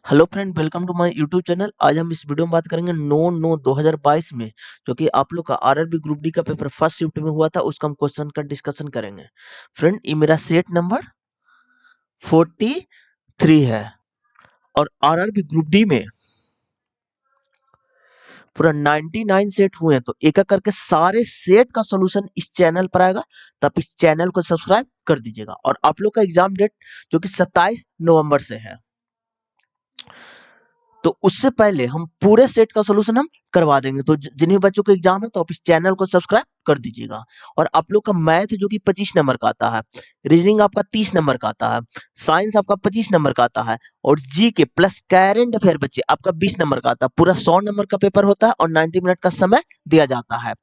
Hello friend, welcome to my YouTube channel. आज हम इस वीडियो में बात करेंगे 9/9/2022 में जो कि आप लोग का आरआरबी ग्रुप डी का पेपर फर्स्ट शिफ्ट में हुआ था, उसका हम क्वेश्चन का डिस्कशन करेंगे। फ्रेंड, ये मेरा सेट नंबर 43 है और आरआरबी ग्रुप डी में पूरा 99 सेट हुए हैं, तो एक एक करके सारे सेट का सॉल्यूशन इस चैनल पर आएगा। तो आप इस चैनल को सब्सक्राइब कर दीजिएगा। और आप लोग का एग्जाम डेट जो कि 27 नवंबर से है, तो उससे पहले हम पूरे सेट का सॉल्यूशन हम करवा देंगे। तो जिन्हीं बच्चों का एग्जाम है तो आप इस चैनल को सब्सक्राइब कर दीजिएगा। और आप लोग का मैथ जो कि 25 नंबर का आता है, रीजनिंग आपका 30 नंबर का आता है, साइंस आपका 25 नंबर का आता है, और जी के प्लस करेंट अफेयर बच्चे आपका 20 नंबर का आता है। पूरा 100 नंबर का पेपर होता है और 90 मिनट का समय दिया जाता है।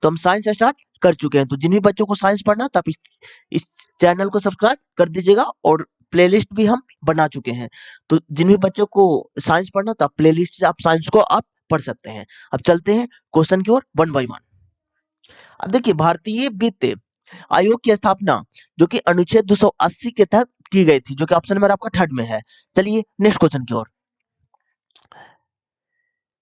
तो हम साइंस स्टार्ट कर चुके हैं। तो जिन्हीं बच्चों को साइंस पढ़ना तो आप इस चैनल को सब्सक्राइब कर दीजिएगा। और प्लेलिस्ट भी हम बना चुके हैं। तो जिन भी बच्चों को साइंस पढ़ना था, प्लेलिस्ट से आप साइंस को आप पढ़ सकते हैं। अब चलते हैं क्वेश्चन की ओर वन बाय वन। अब देखिए, भारतीय वित्त आयोग की स्थापना जो कि अनुच्छेद 280 के तहत की गई थी, जो कि ऑप्शन नंबर आपका थर्ड में है। चलिए नेक्स्ट क्वेश्चन की ओर।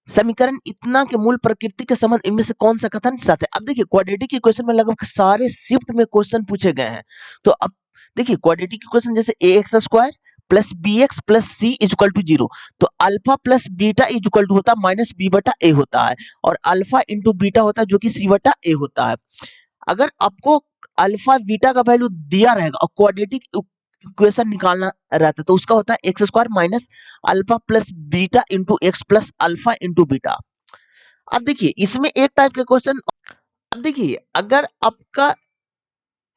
समीकरण इतना के मूल प्रकृति के संबंध इनमें से कौन सा कथन सत्य है? अब देखिए, क्वाड्रेटिक इक्वेशन में लगभग सारे शिफ्ट में क्वेश्चन पूछे गए हैं। तो अब देखिए, क्वाड्रेटिक इक्वेशन जैसे A X square plus B X plus C is equal to 0, तो alpha plus beta is equal to होता है माइनस बी बटा ए होता है, और अल्फा इंटू बीटा होता है जो कि सी बटा ए होता है। अगर आपको अल्फा बीटा का वैल्यू दिया रहेगा और क्वाड्रेटिक इक्वेशन निकालना रहता है, तो उसका होता है x square minus alpha plus beta into x plus alpha into beta. अब देखिए, इसमें एक टाइप के क्वेश्चन। अब देखिए, अगर आपका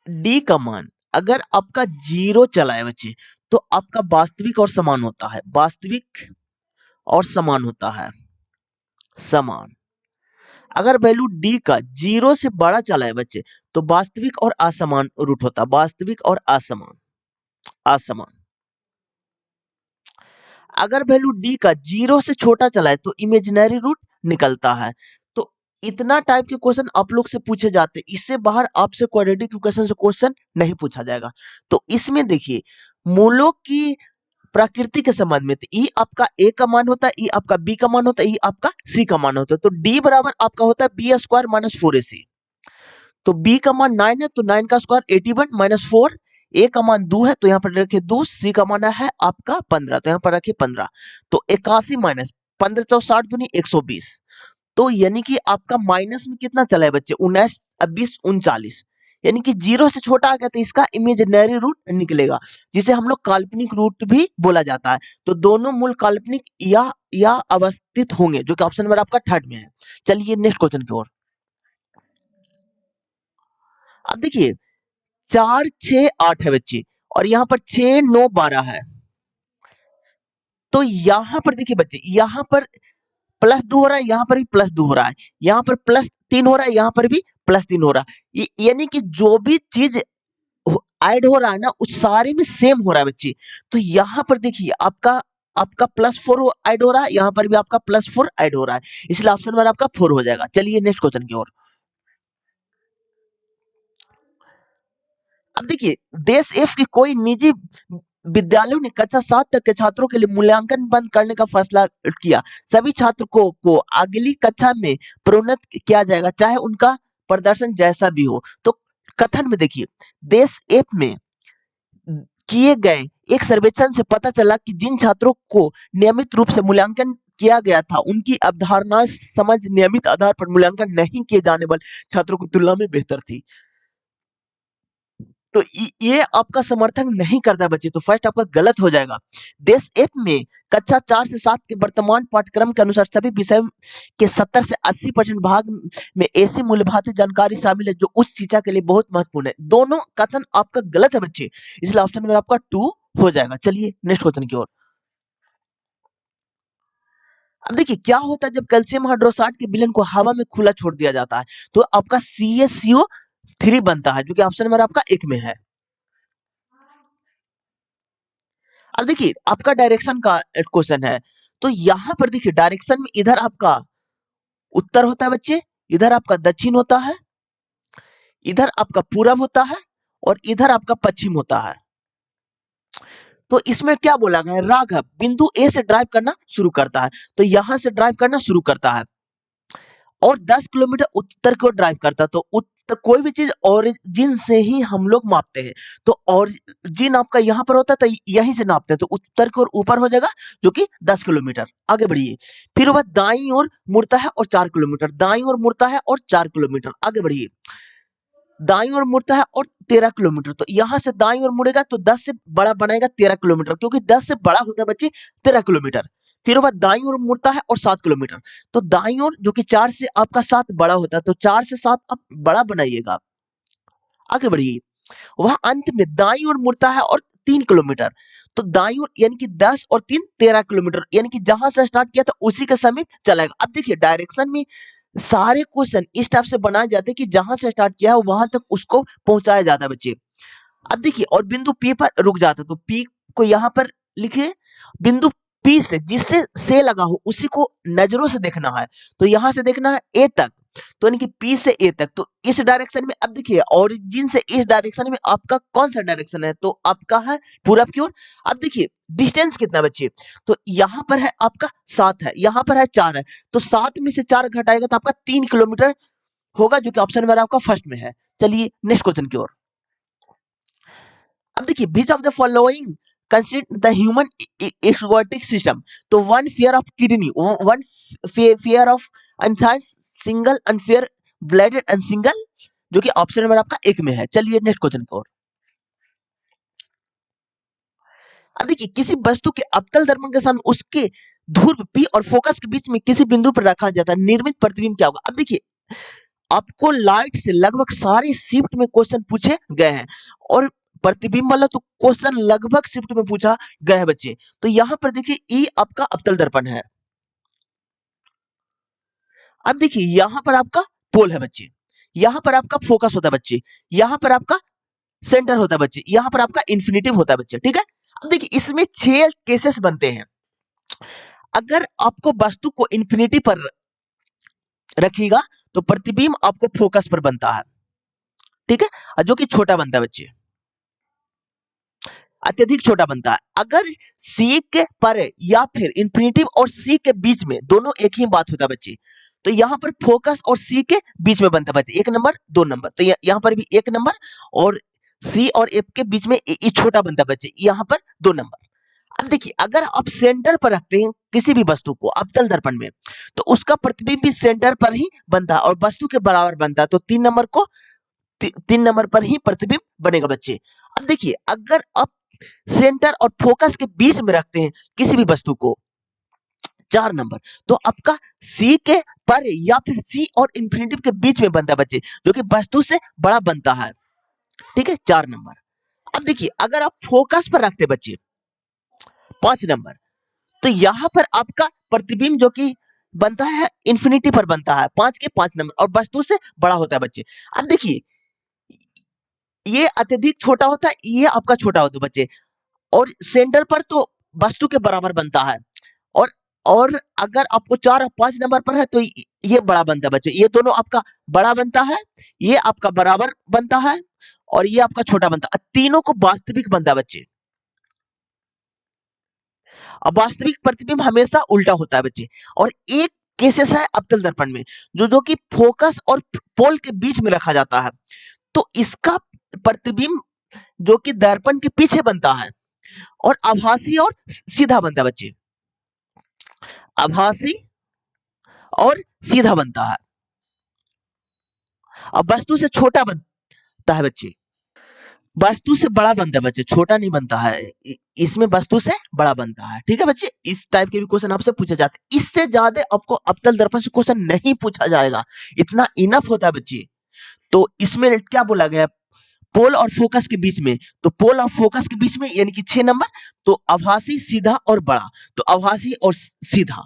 डी का मान अगर आपका 0 चला है बच्चे, तो आपका वास्तविक और समान होता है। वास्तविक और समान होता है, समान। अगर वैल्यू डी का 0 से बड़ा चला है बच्चे, तो वास्तविक और असमान रूट होता है। वास्तविक और असमान, असमान। अगर वैल्यू डी का 0 से छोटा चला है तो इमेजिनरी रूट निकलता है। तो इतना टाइप के क्वेश्चन आप लोग से पूछे जाते हैं। इससे बाहर आपसे क्वाड्रेटिक इक्वेशन से क्वेश्चन नहीं पूछा जाएगा। तो इसमें देखिए, मूलों की प्रकृति के संबंध में तो ई आपका ए का मान होता है, ई आपका बी का मान होता है, ई आपका सी का मान होता है। तो डी बराबर आपका होता है बी स्क्वायर माइनस 4ac। तो बी का मान 9 है, तो 9 का स्क्वायर 81 माइनस 4। ए का मान 2 है, तो यहाँ पर रखे 2। सी का मान है आपका 15, तो यहाँ पर रखे 15। तो 81 माइनस 15 60 दूनी 120। तो यानी कि आपका माइनस में कितना चला है बच्चे? 19 20 39। यानी कि 0 से छोटा आ गया, तो इसका इमेजिनरी रूट निकलेगा, जिसे हम लोग काल्पनिक रूट भी बोला जाता है। तो दोनों मूल काल्पनिक या अवस्थित होंगे, जो कि ऑप्शन नंबर आपका थर्ड में है। चलिए नेक्स्ट क्वेश्चन की ओर। अब देखिए, 4 6 8 है बच्चे, और यहाँ पर 6 9 12 है। तो यहाँ पर देखिए बच्चे, यहाँ पर प्लस 2 हो रहा है, यहाँ पर भी प्लस 2 हो रहा है, यहाँ पर प्लस 3 हो रहा है, यहाँ पर भी प्लस 3 हो रहा है। यानी कि जो भी चीज ऐड हो रहा है ना, उस सारे में सेम हो रहा है बच्चे। तो यहाँ पर देखिए, आपका आपका +4 ऐड हो रहा है, यहाँ पर भी आपका +4 ऐड हो रहा है, इसलिए ऑप्शन नंबर आपका 4 हो जाएगा। चलिए नेक्स्ट क्वेश्चन की ओर। अब देखिए, देश एफ की कोई निजी विद्यालयों ने कक्षा 7 तक के छात्रों के लिए मूल्यांकन बंद करने का फैसला किया। सभी छात्रों को अगली कक्षा में प्रोन्नत किया जाएगा, चाहे उनका प्रदर्शन जैसा भी हो। तो कथन में देखिए, देश एफ में किए गए एक सर्वेक्षण से पता चला कि जिन छात्रों को नियमित रूप से मूल्यांकन किया गया था, उनकी अवधारणाएं समझ नियमित आधार पर मूल्यांकन नहीं किए जाने वाले छात्रों की तुलना में बेहतर थी। तो ये आपका समर्थन नहीं करता है बच्चे, तो फर्स्ट आपका गलत हो जाएगा। देश एफ में कक्षा 4 से 7 के वर्तमान पाठ्यक्रम के अनुसार सभी विषय के 70 से 80% भाग में ऐसी मूल्यवान जानकारी शामिल है जो उस शिक्षा के लिए बहुत महत्वपूर्ण है। दोनों कथन आपका गलत है बच्चे, इसलिए ऑप्शन नंबर आपका 2 हो जाएगा। चलिए नेक्स्ट क्वेश्चन की ओर। अब देखिए, क्या होता है जब कैल्शियम हाइड्रोक्साइड के विलयन को हवा में खुला छोड़ दिया जाता है? तो आपका CaCO3 बनता है, जो कि ऑप्शन नंबर आपका 1 में है। अब देखिए, आपका डायरेक्शन का क्वेश्चन है। तो यहां पर देखिए, डायरेक्शन में इधर आपका उत्तर होता है बच्चे, इधर आपका दक्षिण होता है, इधर आपका पूरब होता है, और इधर आपका पश्चिम होता है। तो इसमें क्या बोला गया है, राघव बिंदु ए से ड्राइव करना शुरू करता है, तो यहां से ड्राइव करना शुरू करता है और 10 किलोमीटर उत्तर की ओर ड्राइव करता है। तो कोई भी चीज ओरिजिन से ही हम लोग मापते हैं, तो ओरिजिन आपका यहाँ पर होता है तो यहीं से नापते हैं, तो उत्तर की ओर ऊपर हो जाएगा जो कि 10 किलोमीटर। आगे बढ़िए, फिर वह दाईं ओर मुड़ता है और 4 किलोमीटर, दाईं ओर मुड़ता है और 4 किलोमीटर। आगे बढ़िए, दाईं ओर मुड़ता है और 13 किलोमीटर, तो यहां से दाईं ओर मुड़ेगा तो 10 से बड़ा बनाएगा 13 किलोमीटर, क्योंकि 10 से बड़ा होता है बच्चे 13 किलोमीटर। फिर वह दाईं ओर मुड़ता है और 7 किलोमीटर, तो दाईं ओर जो कि 4 से आपका 7 बड़ा होता है, तो 4 से 7 आप बड़ा बनाइएगा। आगे बढ़िए, वह अंत में दाईं ओर मुड़ता है और 3 किलोमीटर, तो दाईं ओर यानी कि 10 और 3 13 किलोमीटर, यानी कि जहां से स्टार्ट किया था उसी के समीप चलाएगा। अब देखिए डायरेक्शन में सारे क्वेश्चन इस टाइप से बनाए जाते हैं कि जहां से स्टार्ट किया है वहां तक उसको पहुंचाया जाता है बच्चे। अब देखिए, और बिंदु पी पर रुक जाता है, तो पी को यहां पर लिखे, बिंदु पी से जिससे से लगा हो उसी को नजरों से देखना है, तो यहां से देखना है ए तक, तो यानी कि पी से ए तक, तो इस डायरेक्शन में। अब देखिए ओरिजिन से इस डायरेक्शन में आपका कौन सा डायरेक्शन है, तो आपका है पूरब की ओर। अब देखिए डिस्टेंस कितना बच्चे, तो यहां पर है आपका 7 है, यहां पर है 4 है, तो 7 में से 4 घटाएगा तो आपका 3 किलोमीटर होगा, जो कि ऑप्शन नंबर आपका फर्स्ट में है। चलिए नेक्स्ट क्वेश्चन की ओर। अब देखिए, which of the following consider the human aquatic system, तो one pair of kidney, one pair of अनथाइड, single unfair bladder and single, जो कि ऑप्शन नंबर आपका 1 में है। चलिए नेक्स्ट क्वेश्चन की ओर। अब देखिए, किसी वस्तु के अवतल दर्पण के सामने उसके ध्रुव P और फोकस के बीच में किसी बिंदु पर रखा जाता है, निर्मित प्रतिबिंब क्या होगा। अब देखिए, आपको लाइट से लगभग सारे शिफ्ट में क्वेश्चन पूछे गए हैं, और प्रतिबिंब वाला तो क्वेश्चन लगभग शिफ्ट में पूछा गया है बच्चे। तो यहां पर देखिए ई आपका अवतल दर्पण है। अब देखिए यहां पर आपका पोल है बच्चे, यहां पर आपका फोकस होता है बच्चे, यहां पर आपका सेंटर होता है बच्चे, यहां पर आपका इन्फिनिटिव होता है बच्चे, ठीक है। अब देखिए इसमें 6 केसेस बनते हैं। अगर आपको वस्तु को इन्फिनिटी पर रखिएगा तो प्रतिबिंब आपको फोकस पर बनता है, ठीक है, और जो कि छोटा बनता है बच्चे, अत्यधिक छोटा बनता है। अगर सी के परे या फिर इन्फिनिटिव और सी के बीच में, दोनों एक ही बात होता है बच्चे, तो यहां पर फोकस और सी के बीच में बनता है बच्चे 1 नंबर 2 नंबर, तो यहां पर भी 1 नंबर, और सी और एफ के बीच में ये छोटा बनता है बच्चे, यहां पर 2 नंबर। अब देखिए, अगर आप सेंटर पर रखते हैं किसी भी वस्तु को अवतल दर्पण में, तो उसका प्रतिबिंब भी सेंटर पर ही बनता है और वस्तु के बराबर बनता है, तो 3 नंबर को 3 नंबर पर ही प्रतिबिंब बनेगा बच्चे। अब देखिए, अगर आप सेंटर और फोकस के बीच में रखते हैं किसी भी वस्तु को 4 नंबर, तो आपका सी के पर या फिर सी और इन्फिनिटिव के बीच में बनता है बच्चे, जो कि वस्तु से बड़ा बनता है, ठीक है, 4 नंबर। अब देखिए, अगर आप फोकस पर रखते बच्चे 5 नंबर, तो यहां पर आपका प्रतिबिंब जो कि बनता है इन्फिनिटी पर बनता है 5 के 5 नंबर, और वस्तु से बड़ा होता है बच्चे। अब देखिए, ये अत्यधिक छोटा होता है, ये आपका छोटा होता है बच्चे, और सेंटर पर तो वस्तु के बराबर बनता है, और और अगर आपको 4 और 5 नंबर पर है तो ये बड़ा बनता है बच्चे, ये दोनों आपका बड़ा बनता है, ये आपका बराबर बनता है, और ये आपका छोटा बनता है, तीनों को वास्तविक बनता है बच्चे। अब वास्तविक प्रतिबिंब हमेशा उल्टा होता है बच्चे, और एक केसेस है अवतल दर्पण में, जो कि फोकस और पोल के बीच में रखा जाता है, तो इसका प्रतिबिंब जो कि दर्पण के पीछे बनता है, और आभासी और सीधा बनता है बच्चे, आभासी और सीधा बनता है, और वस्तु से छोटा बनता है बच्चे, वस्तु से बड़ा बनता है बच्चे, छोटा नहीं बनता है, इसमें वस्तु से बड़ा बनता है, ठीक है बच्चे। इस टाइप के भी क्वेश्चन आपसे पूछे जाते हैं, इससे ज्यादा आपको अवतल दर्पण से क्वेश्चन नहीं पूछा जाएगा, इतना इनफ होता है बच्चे। तो इसमें क्या बोला गया, पोल और फोकस के बीच में, तो पोल और फोकस के बीच में यानी कि 6 नंबर, तो आभासी सीधा और बड़ा, तो आभासी और सीधा,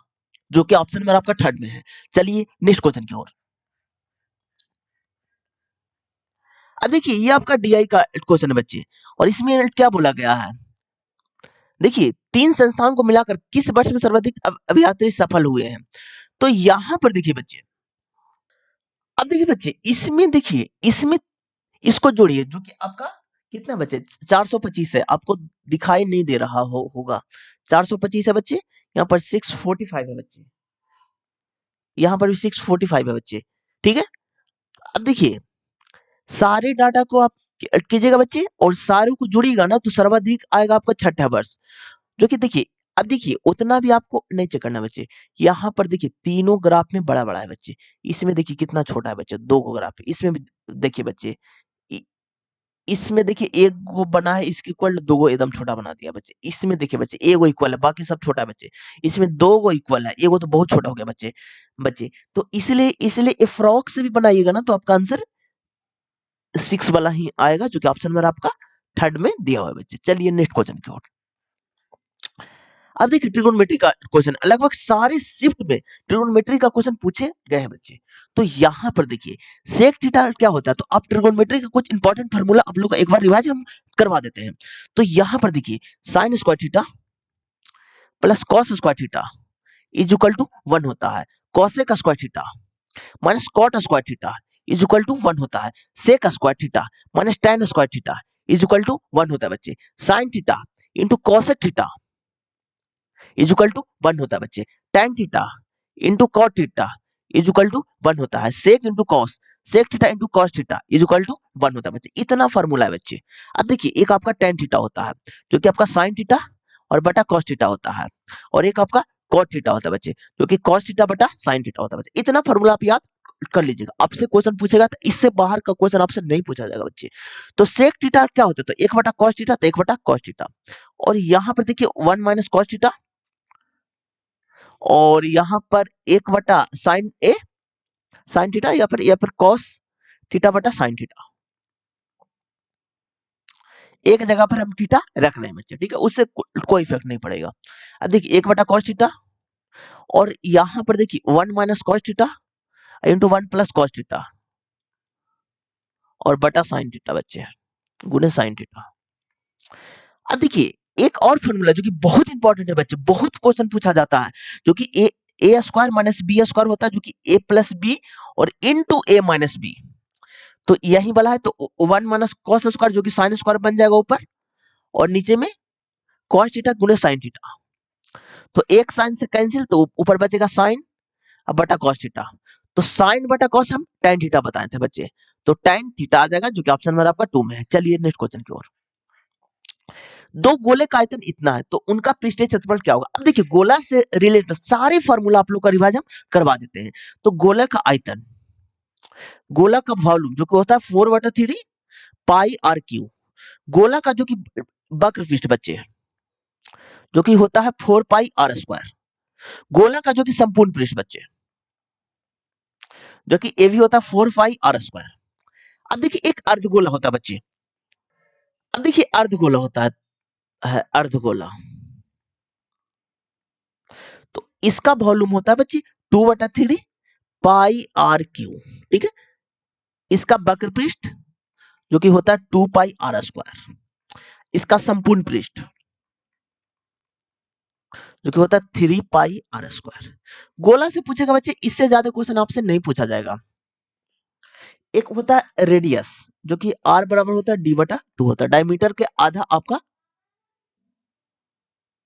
जो कि ऑप्शन नंबर आपका थर्ड में है। चलिए नेक्स्ट क्वेश्चन की ओर। अब देखिए, ये आपका डीआई का क्वेश्चन है बच्चे, और इसमें क्या बोला गया है, देखिए 3 संस्थानों को मिलाकर किस वर्ष में सर्वाधिक अभियात्री सफल हुए हैं, तो यहां पर देखिए बच्चे, अब देखिए बच्चे, इसमें देखिए, इसमें इसको जोड़िए जो कि आपका कितना बच्चे 425 है, आपको दिखाई नहीं दे रहा होगा 425 है बच्चे, यहाँ पर 645 है बच्चे, यहाँ पर भी 645 है बच्चे। ठीक है, अब देखिए सारे डाटा को आप कीजिएगा बच्चे और सारे को जुड़िएगा ना तो सर्वाधिक आएगा आपका छठा वर्ष, जो कि देखिए अब देखिए उतना भी आपको नहीं चेक करना बच्चे। यहाँ पर देखिए तीनों ग्राफ में बड़ा बड़ा है बच्चे, इसमें देखिए कितना छोटा है बच्चे, दो को ग्राफ है, इसमें भी देखिए बच्चे इसमें देखिए एक गो बना है, इसके इक्वल दो गो एकदम छोटा बना दिया बच्चे। इसमें देखिए बच्चे एक गो इक्वल है, बाकी सब छोटा है बच्चे। इसमें दो गो इक्वल है, एगो तो बहुत छोटा हो गया बच्चे बच्चे तो इसलिए इसलिए एफ्रॉक से भी बनाइएगा ना तो आपका आंसर 6 वाला ही आएगा, जो कि ऑप्शन नंबर आपका थर्ड में दिया हुआ है बच्चे। चलिए नेक्स्ट क्वेश्चन की ओर। अब देखिए ट्रिगोनोमेट्री का क्वेश्चन, लगभग सारे शिफ्ट में ट्रिगोनोमेट्री का क्वेश्चन पूछे गए हैं बच्चे। तो यहाँ पर देखिए सेक थीटा क्या होता है, तो आप ट्रिगोनोमेट्री का कुछ इंपॉर्टेंट फार्मूला आप लोग का एक बार रिवाइज हम करवा देते हैं। तो यहाँ पर देखिए sine square theta plus cos square theta is equal to 1 होता है, cosec square theta minus cot square theta is equal to 1 होता है, sec square theta minus tan square theta is equal to 1 होता है बच्चे, sine theta into cosec theta is equal to 1 होता है बच्चे, tan theta into cot theta is equal to 1 होता है, sec into cos sec theta into cos theta is equal to 1 होता है बच्चे। इतना फार्मूला है बच्चे। अब देखिए एक आपका tan थीटा होता है जो कि आपका साइन थीटा और बटा कॉस थीटा होता है, और एक आपका कॉट थीटा होता है बच्चे जो कि कॉस थीटा बटा साइन थीटा होता है बच्चे। इतना फार्मूला आप याद कर लीजिएगा, आपसे क्वेश्चन पूछेगा तो इससे बाहर का क्वेश्चन आपसे नहीं पूछा जाएगा बच्चे। तो सेक थीटा क्या होता है, तो एक बटा कॉस थीटा तो एक बटा कॉस थीटा, और यहाँ पर देखिए 1 माइनस कॉस थीटा, और यहाँ पर एक बटा साइन थीटा, या फिर कॉस थीटा बटा साइन थीटा, एक जगह पर हम थीटा रख रहे हैं बच्चे। ठीक है, उससे कोई इफेक्ट नहीं पड़ेगा। अब देखिए एक बटा कॉस थीटा, और यहाँ पर देखिए 1 minus cos theta into 1 plus cos theta और बटा साइन थीटा बच्चे, गुणे साइन थीटा। अब देखिए एक और फॉर्मूला जो कि बहुत इंपॉर्टेंट है बच्चे, बहुत क्वेश्चन पूछा जाता है, जो कि ए स्क्वायर माइनस बी स्क्वायर होता है, जो कि ए प्लस बी और इंटू ए माइनस बी, तो यही वाला है। तो 1 माइनस कॉस स्क्वायर जो कि साइन स्क्वायर बन जाएगा ऊपर, और नीचे में कॉस थीटा गुणे साइन थीटा, तो एक साइन से कैंसिल, तो ऊपर बचेगा साइन अब बटा कॉस थीटा, तो साइन बटा कॉस हम tan थीटा बताए थे बच्चे, तो tan थीटा आ जाएगा, जो कि ऑप्शन नंबर आपका 2 में है। चलिए नेक्स्ट क्वेश्चन की ओर। दो गोले का आयतन इतना है, तो उनका पृष्ठीय क्षेत्रफल क्या होगा। अब देखिए गोला से रिलेटेड सारे फार्मूला आप लोग का रिवाइज हम करवा देते हैं। तो गोला का आयतन, गोला का वॉल्यूम जो कि होता है 4/3 पाई आर क्यू, गोला का जो कि वक्र पृष्ठ बच्चे जो कि होता है 4 पाई आर स्क्वायर, गोला का जो कि संपूर्ण पृष्ठ बच्चे जो कि ए भी होता है 4 पाई आर स्क्वायर। अब देखिए एक अर्धगोला होता है बच्चे, अब देखिए अर्धगोला होता है अर्धगोला, तो इसका वॉल्यूम होता है बच्चे 2/3 पाई आर क्यू। ठीक है, इसका वक्र पृष्ठ जो कि होता है 2 पाई आर स्क्वायर, इसका संपूर्ण पृष्ठ जो कि होता है 3 पाई आर स्क्वायर। गोला से पूछेगा बच्चे, इससे ज्यादा क्वेश्चन आपसे नहीं पूछा जाएगा। एक होता है रेडियस जो कि आर बराबर होता है d/2 होता है, डायमीटर के आधा आपका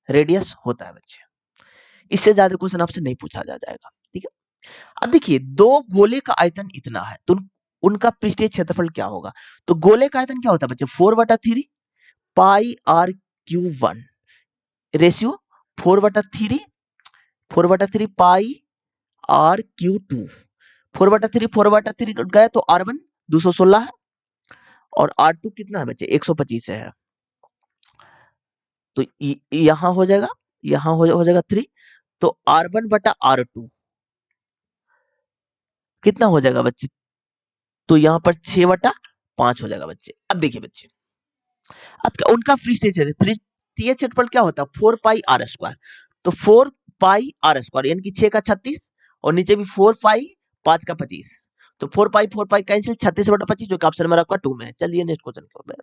रेडियस होता है बच्चे। इससे ज्यादा क्वेश्चन आपसे नहीं पूछा जाएगा। ठीक है, अब देखिए दो गोले का आयतन इतना है, तो उनका पृष्ठीय क्षेत्रफल क्या होगा। तो गोले का आयतन क्या होता है बच्चे 4/3 pi R Q 1 ratio 4/3 pi R Q 2, 4/3 गए तो R1 216 है, और R2 कितना है बच्चे 125 है, तो यहां हो जाएगा, यहां हो जाएगा 3, तो R1 बटा R2 कितना हो जाएगा बच्चे, तो यहाँ पर 6/5 हो जाएगा बच्चे। अब देखिए बच्चे, अब उनका पृष्ठीय क्षेत्रफल क्या होता है 4 पाई आर स्क्वायर, तो 4 पाई आर स्क्वायर यानी कि 6 का 36, और नीचे भी 4 पाई 5 का 25, तो 4 पाई कैंसिल 36/25, जो कि ऑप्शन नंबर आपका 2 में है। चलिए नेक्स्ट क्वेश्चन की ओर।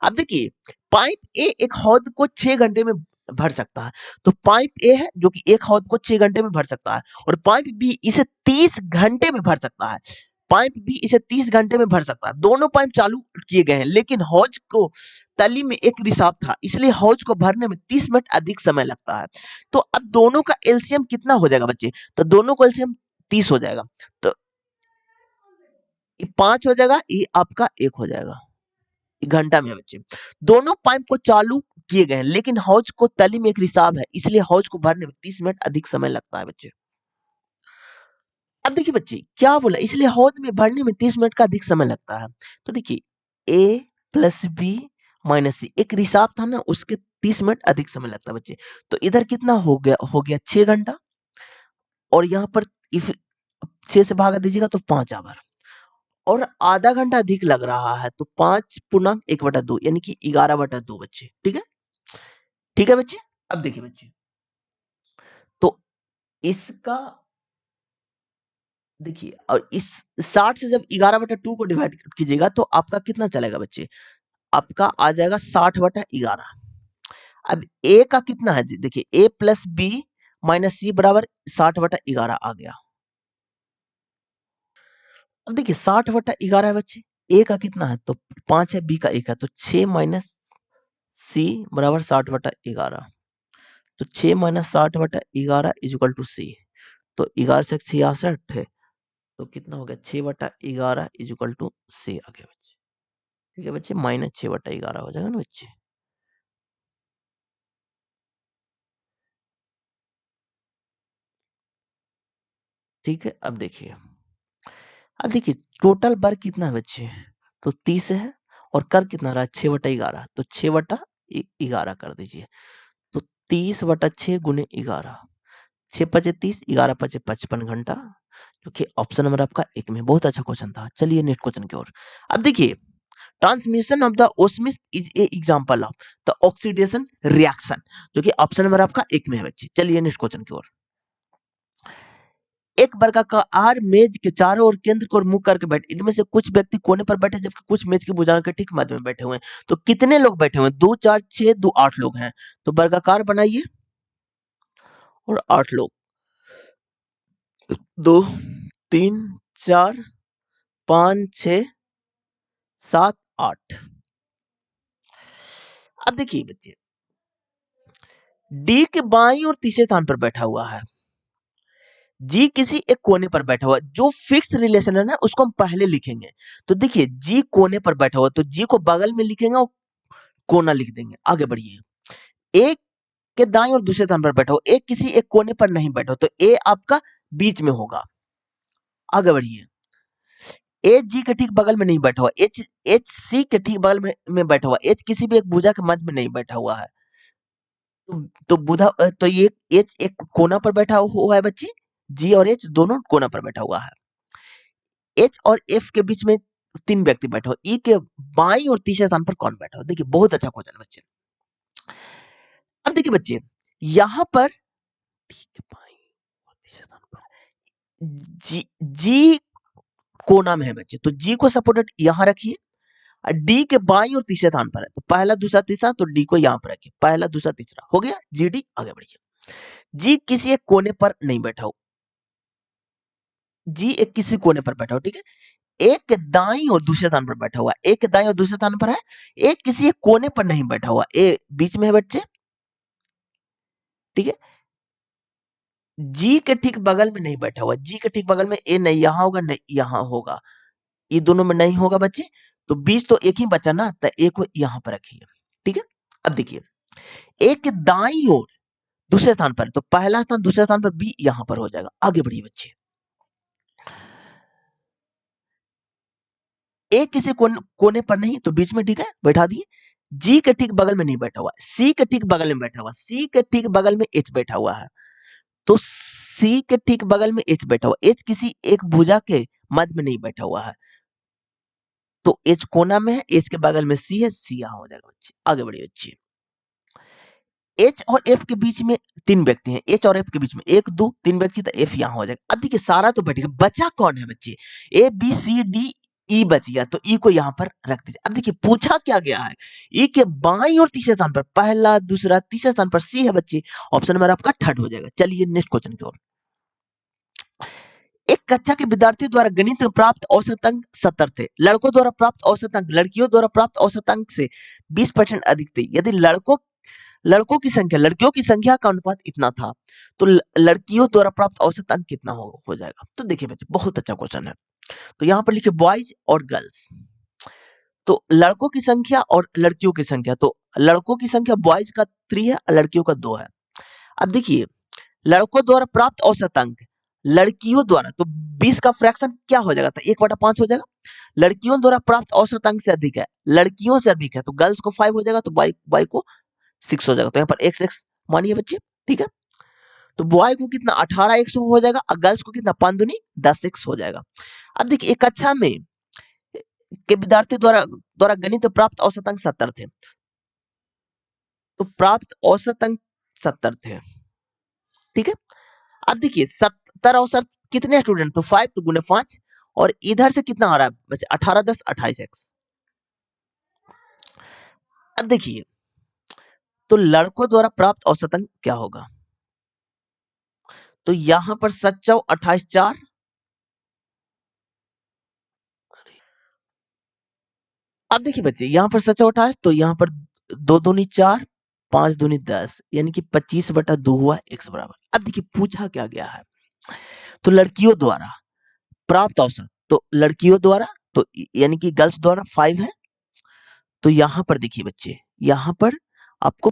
अब देखिए पाइप ए एक हौद को 6 घंटे में भर सकता है, तो पाइप ए है जो कि एक हौद को 6 घंटे में भर सकता है, और पाइप बी इसे 30 घंटे में भर सकता है। पाइप भी इसे 30 घंटे में भर सकता है। दोनों पाइप चालू किए गए हैं, लेकिन हौज को तली में एक रिसाव था, इसलिए हौज को भरने में 30 मिनट अधिक समय लगता है। तो अब दोनों का एलसीएम कितना हो जाएगा बच्चे? तो दोनों का एलसीएम 30 हो जाएगा, तो ये 5 हो जाएगा, ये आपका 1 हो जाएगा। घंटा में है बच्चे। दोनों पाइप को चालू किए गए हैं, लेकिन हौज को तली में एक रिसाव है, इसलिए हौज को भरने में 30 मिनट अधिक समय लगता है बच्चे। अब देखिए बच्चे क्या बोला, इसलिए हौज में भरने में 30 मिनट का अधिक समय लगता है। तो देखिए ए प्लस बी माइनस सी, एक रिसाव था ना, उसके 30 मिनट अधिक समय लगता है बच्चे। तो इधर कितना हो गया 6 घंटा, और यहाँ पर इफ 6 से भागा दीजिएगा तो 5 आवर, और आधा घंटा अधिक लग रहा है, तो 5 पूर्णांक 1/2 यानी कि 11/2 बच्चे। ठीक है, ठीक है बच्चे। अब देखिए बच्चे, तो इसका देखिए, और इस 60 से जब 11/2 को डिवाइड कीजिएगा तो आपका कितना चलेगा बच्चे? आपका आ जाएगा 60/11। अब ए का कितना है जी? देखिए ए प्लस बी माइनस सी बराबर 60/11 आ गया। अब देखिए 60/11 है बच्चे, ए का कितना है? तो 5 है, बी का 1 है, तो 6 माइनस सी बराबर 60/11। तो 6 माइनस 60/11 इज इक्वल टू सी। तो 11 से 66 है, तो कितना हो गया? 6/11 इज इक्वल टू सी आ गया बच्चे। ठीक है बच्चे, -6/11 हो जाएगा ना बच्चे। ठीक है, अब देखिए टोटल वर्क कितना है बच्चे? तो 30 है, और कर कितना रहा है? 6/11, तो 6/11 कर दीजिए। तो 30/6 गुने 11, 6×5 = 30, 11×5 = 55 घंटा, जो कि ऑप्शन नंबर आपका 1 में। बहुत अच्छा क्वेश्चन था। चलिए नेक्स्ट क्वेश्चन की ओर। अब देखिए, transmission of the osmosis is a example of the oxidation reaction, जो कि ऑप्शन नंबर आपका 1 में है बच्चे। चलिए नेक्स्ट क्वेश्चन की ओर। एक वर्गाकार मेज के चारों ओर केंद्र की ओर मुख करके बैठे, इनमें से कुछ व्यक्ति कोने पर बैठे, जबकि कुछ मेज की भुजाओं के ठीक मध्य में बैठे हुए हैं। तो कितने लोग बैठे हुए हैं? 2 4 6 2 8 लोग हैं। तो वर्गाकार बनाइए, और 8 लोग, 2 3 4 5 6 7 8। अब देखिए बच्चे, डी के बाईं और तीसरे स्थान पर बैठा हुआ है, जी किसी एक कोने पर बैठा हुआ है। जो फिक्स रिलेशन है ना, उसको हम पहले लिखेंगे। तो देखिए जी कोने पर बैठा हुआ, तो जी को बगल में लिखेंगे और कोना लिख देंगे। आगे बढ़िए। ए के दाईं और दूसरे स्थान पर बैठा हो, ए किसी एक कोने पर नहीं बैठा हो, तो ए आपका बीच में होगा। आगे बढ़िए। एच जी के ठीक बगल में नहीं बैठा हुआ, एच एच सी के ठीक बगल में बैठा हुआ, एच किसी भी एक भुजा के मध्य में नहीं बैठा हुआ है। तो ये एच एक कोना पर बैठा हुआ है बच्चे, जी और एच दोनों कोना पर बैठा हुआ है। एच और एफ के बीच में 3 व्यक्ति बैठे हो, ई के बाईं और तीसरे स्थान पर कौन बैठा हो? देखिए बहुत अच्छा क्वेश्चन बच्चे। अब देखिए बच्चे, यहां पर ठीक बाईं और तीसरे स्थान पर जी कोना में है बच्चे, तो जी को सपोर्टेड यहां रखिए। डी के बाईं और तीसरे स्थान पर है, तो पहला दूसरा तीसरा, तो डी को यहां पर रखिए। पहला दूसरा तीसरा हो गया, जी डी। आगे बढ़िए। जी किसी एक कोने पर नहीं बैठा हो, जी एक किसी कोने पर बैठा हो, ठीक है। एक के दाईं और दूसरे स्थान पर बैठा हुआ है, एक के दाईं और दूसरे स्थान पर है, एक किसी एक कोने पर नहीं बैठा हुआ, ए बीच में है बच्चे, ठीक है। जी के ठीक बगल में नहीं बैठा हुआ, जी के ठीक बगल में ए नहीं यहां होगा, नहीं यहां होगा, ये दोनों में नहीं होगा बच्चे। तो बीच तो एक ही बचा ना, तो ए को यहां पर रखिए, ठीक है। अब देखिए, एक के दाईं ओर दूसरे स्थान पर, तो पहला स्थान दूसरे स्थान पर बी यहां पर हो जाएगा। आगे बढ़िए बच्चे। ए किसी कोने पर नहीं, तो बीच में, ठीक है, बैठा दिए। जी के ठीक बगल में नहीं बैठा हुआ, सी के ठीक बगल में बैठा हुआ, सी के ठीक बगल में एच बैठा हुआ है, तो सी के ठीक बगल में एच बैठा हुआ, एच किसी एक भुजा के मध्य में नहीं बैठा हुआ है, तो एच कोना में है, एच के बगल में सी है, सी यहां हो जाएगा बच्चे। आगे बढ़िए बच्चे। एच और एफ के बीच में 3 व्यक्ति हैं, एच और एफ के बीच में 1 2 3 व्यक्ति, तो एफ यहां हो जाएगा। अब देखिए सारा तो बैठेगा, बचा कौन है बच्चे? ए बी सी डी ई बच गया, तो ई को यहां पर रख दीजिए। अब देखिए पूछा क्या गया है, ई के बाईं और तीसरे स्थान पर, पहला दूसरा तीसरे स्थान पर सी है बच्चे, ऑप्शन नंबर आपका थर्ड हो जाएगा। चलिए नेक्स्ट क्वेश्चन की ओर। एक कक्षा के विद्यार्थी द्वारा गणित में प्राप्त औसत अंक 70 थे। लड़कों द्वारा प्राप्त औसत अंक लड़कियों द्वारा प्राप्त औसत अंक से 20% अधिक थे। यदि लड़कियों की संख्या का अनुपात इतना था, तो लड़कियों द्वारा प्राप्त औसत अंक कितना हो जाएगा? तो देखिए बच्चे, बहुत अच्छा क्वेश्चन है। तो यहाँ पर लिखिए बॉयज और गर्ल्स। तो लड़कों की संख्या और लड़कियों की संख्या, तो लड़कों की संख्या बॉयज का 3 है और लड़कियों का 2 है। अब देखिए, लड़कों द्वारा प्राप्त औसत अंक लड़कियों द्वारा, तो 20 का फ्रैक्शन क्या हो जाएगा? तो 1/5 हो जाएगा। लड़कियों द्वारा प्राप्त औसत अंक से अधिक है, लड़कियों से अधिक है, तो गर्ल्स को 5 हो जाएगा, तो बॉय को 6 हो जाएगा। तो यहाँ पर x मानिए बच्चे, ठीक है। तो बॉय को कितना 18x हो जाएगा और गर्ल्स को कितना 5 दूनी 10x हो जाएगा। अब देखिए, एक कक्षा में के विद्यार्थी द्वारा गणित में प्राप्त औसत अंक 70 थे। तो प्राप्त औसत अंक 70 थे, ठीक है। अब देखिए 70 औसत कितने स्टूडेंट? तो 5, तो गुने 5, और इधर से कितना आ रहा है बच्चे? 18 10 28x। अब देखिए, तो लड़कों द्वारा प्राप्त औसत अंक क्या होगा? तो यहां पर 7 28 4, अब देखिए बच्चे, यहां पर 7 28, तो यहां पर 2 दूनी 4, 5 दूनी 10, यानी कि 25/2 हुआ x बराबर। अब देखिए पूछा क्या गया है, तो लड़कियों द्वारा प्राप्त औसत, तो लड़कियों द्वारा, तो यानी कि गर्ल्स द्वारा 5 है। तो यहां पर देखिए बच्चे, यहां पर आपको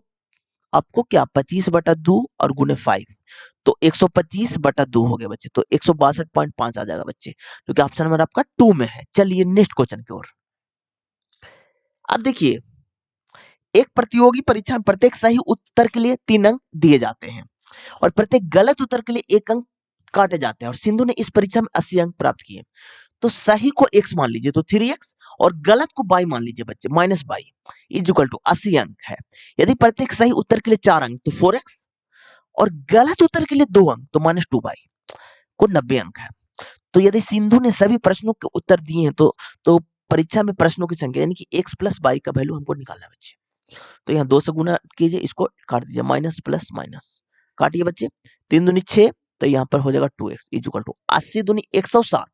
आपको क्या 25/2 और गुने 5, तो 125/2 हो गया बच्चे। तो 162.5 आ जाएगा बच्चे, क्योंकि ऑप्शन नंबर आपका 2 में है। चलिए नेक्स्ट क्वेश्चन की ओर। अब देखिए, एक प्रतियोगी परीक्षा में प्रत्येक सही उत्तर के लिए 3 अंक दिए जाते हैं और प्रत्येक गलत उत्तर के लिए 1 अंक काटे जाते हैं, और सिंधु ने इस परीक्षा में 80 अंक प्राप्त किए। तो सही को x मान लीजिए, तो 3x, और गलत को y मान लीजिए बच्चे, -y इज इक्वल टू 80 अंक है। यदि प्रत्येक सही उत्तर के लिए 4 अंक, तो 4x, और गलत उत्तर के लिए 2 अंक, तो -2y, कुल 90 अंक है। तो यदि सिंधु ने सभी प्रश्नों के उत्तर दिए हैं, तो परीक्षा में प्रश्नों की संख्या, यानी कि x प्लस y का वैल्यू हमको निकालना है बच्चे। तो यहाँ 2 से गुना कीजिए, इसको काट दीजिए, माइनस प्लस माइनस काटिए बच्चे, 3 दूनी 6, तो यहाँ पर हो जाएगा 2x इज इक्वल टू 80 दूनी 160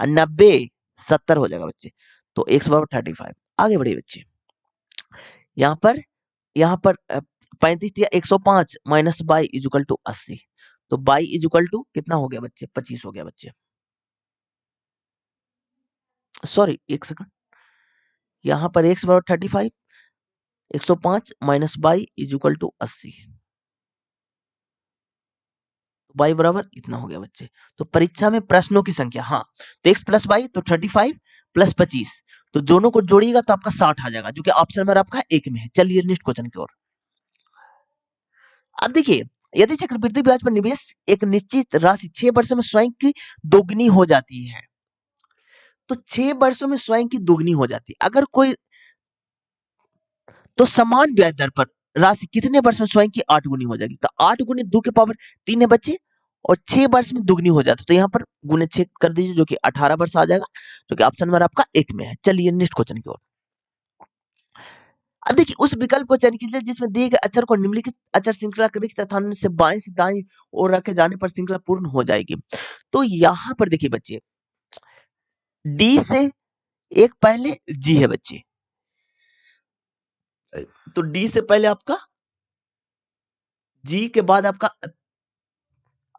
और 90 70 हो जाएगा बच्चे। तो x बराबर 35। आगे बढ़िए बच्चे, यहाँ पर 35 दिया 105 minus y is equal to 80, तो बाई इज इक्वल टू कितना हो गया बच्चे? 25 हो गया बच्चे। सॉरी, एक सेकंड, यहाँ पर x बराबर 35, 105 minus y is equal to 80, y बराबर इतना हो गया बच्चे। तो परीक्षा में प्रश्नों की संख्या, हाँ, तो x प्लस वाई, तो 35 प्लस 25, तो दोनों को जोड़िएगा तो आपका 60 आ जाएगा, जो कि ऑप्शन नंबर आपका 1 में है। चलिए नेक्स्ट क्वेश्चन की ओर। अब देखिए, यदि चक्रवृद्धि ब्याज पर निवेश एक निश्चित राशि 6 वर्षों में स्वयं की दोगुनी हो जाती है, तो 6 वर्षों में स्वयं की दोगुनी हो जाती है, अगर कोई, तो समान ब्याज दर पर राशि कितने वर्ष में स्वयं की 8 गुनी हो जाएगी? तो 8 गुनी 2 के पावर 3 है बच्चे, और 6 वर्ष में दुगनी हो जाती है, तो यहाँ पर गुने 6 कर दीजिए, जो कि 18 वर्ष आ जाएगा, जो कि ऑप्शन नंबर आपका 1 में है। चलिए नेक्स्ट क्वेश्चन की ओर। अब देखिए, उस विकल्प को चयन कीजिए जिसमें दिए गए अक्षर को निम्नलिखित अक्षर श्रृंखला क्रमिक स्थान से बाएं से दाएं ओर रखे जाने पर श्रृंखला पूर्ण हो जाएगी। तो यहाँ पर देखिए बच्चे, डी से एक पहले जी है बच्चे, तो डी से पहले आपका जी के बाद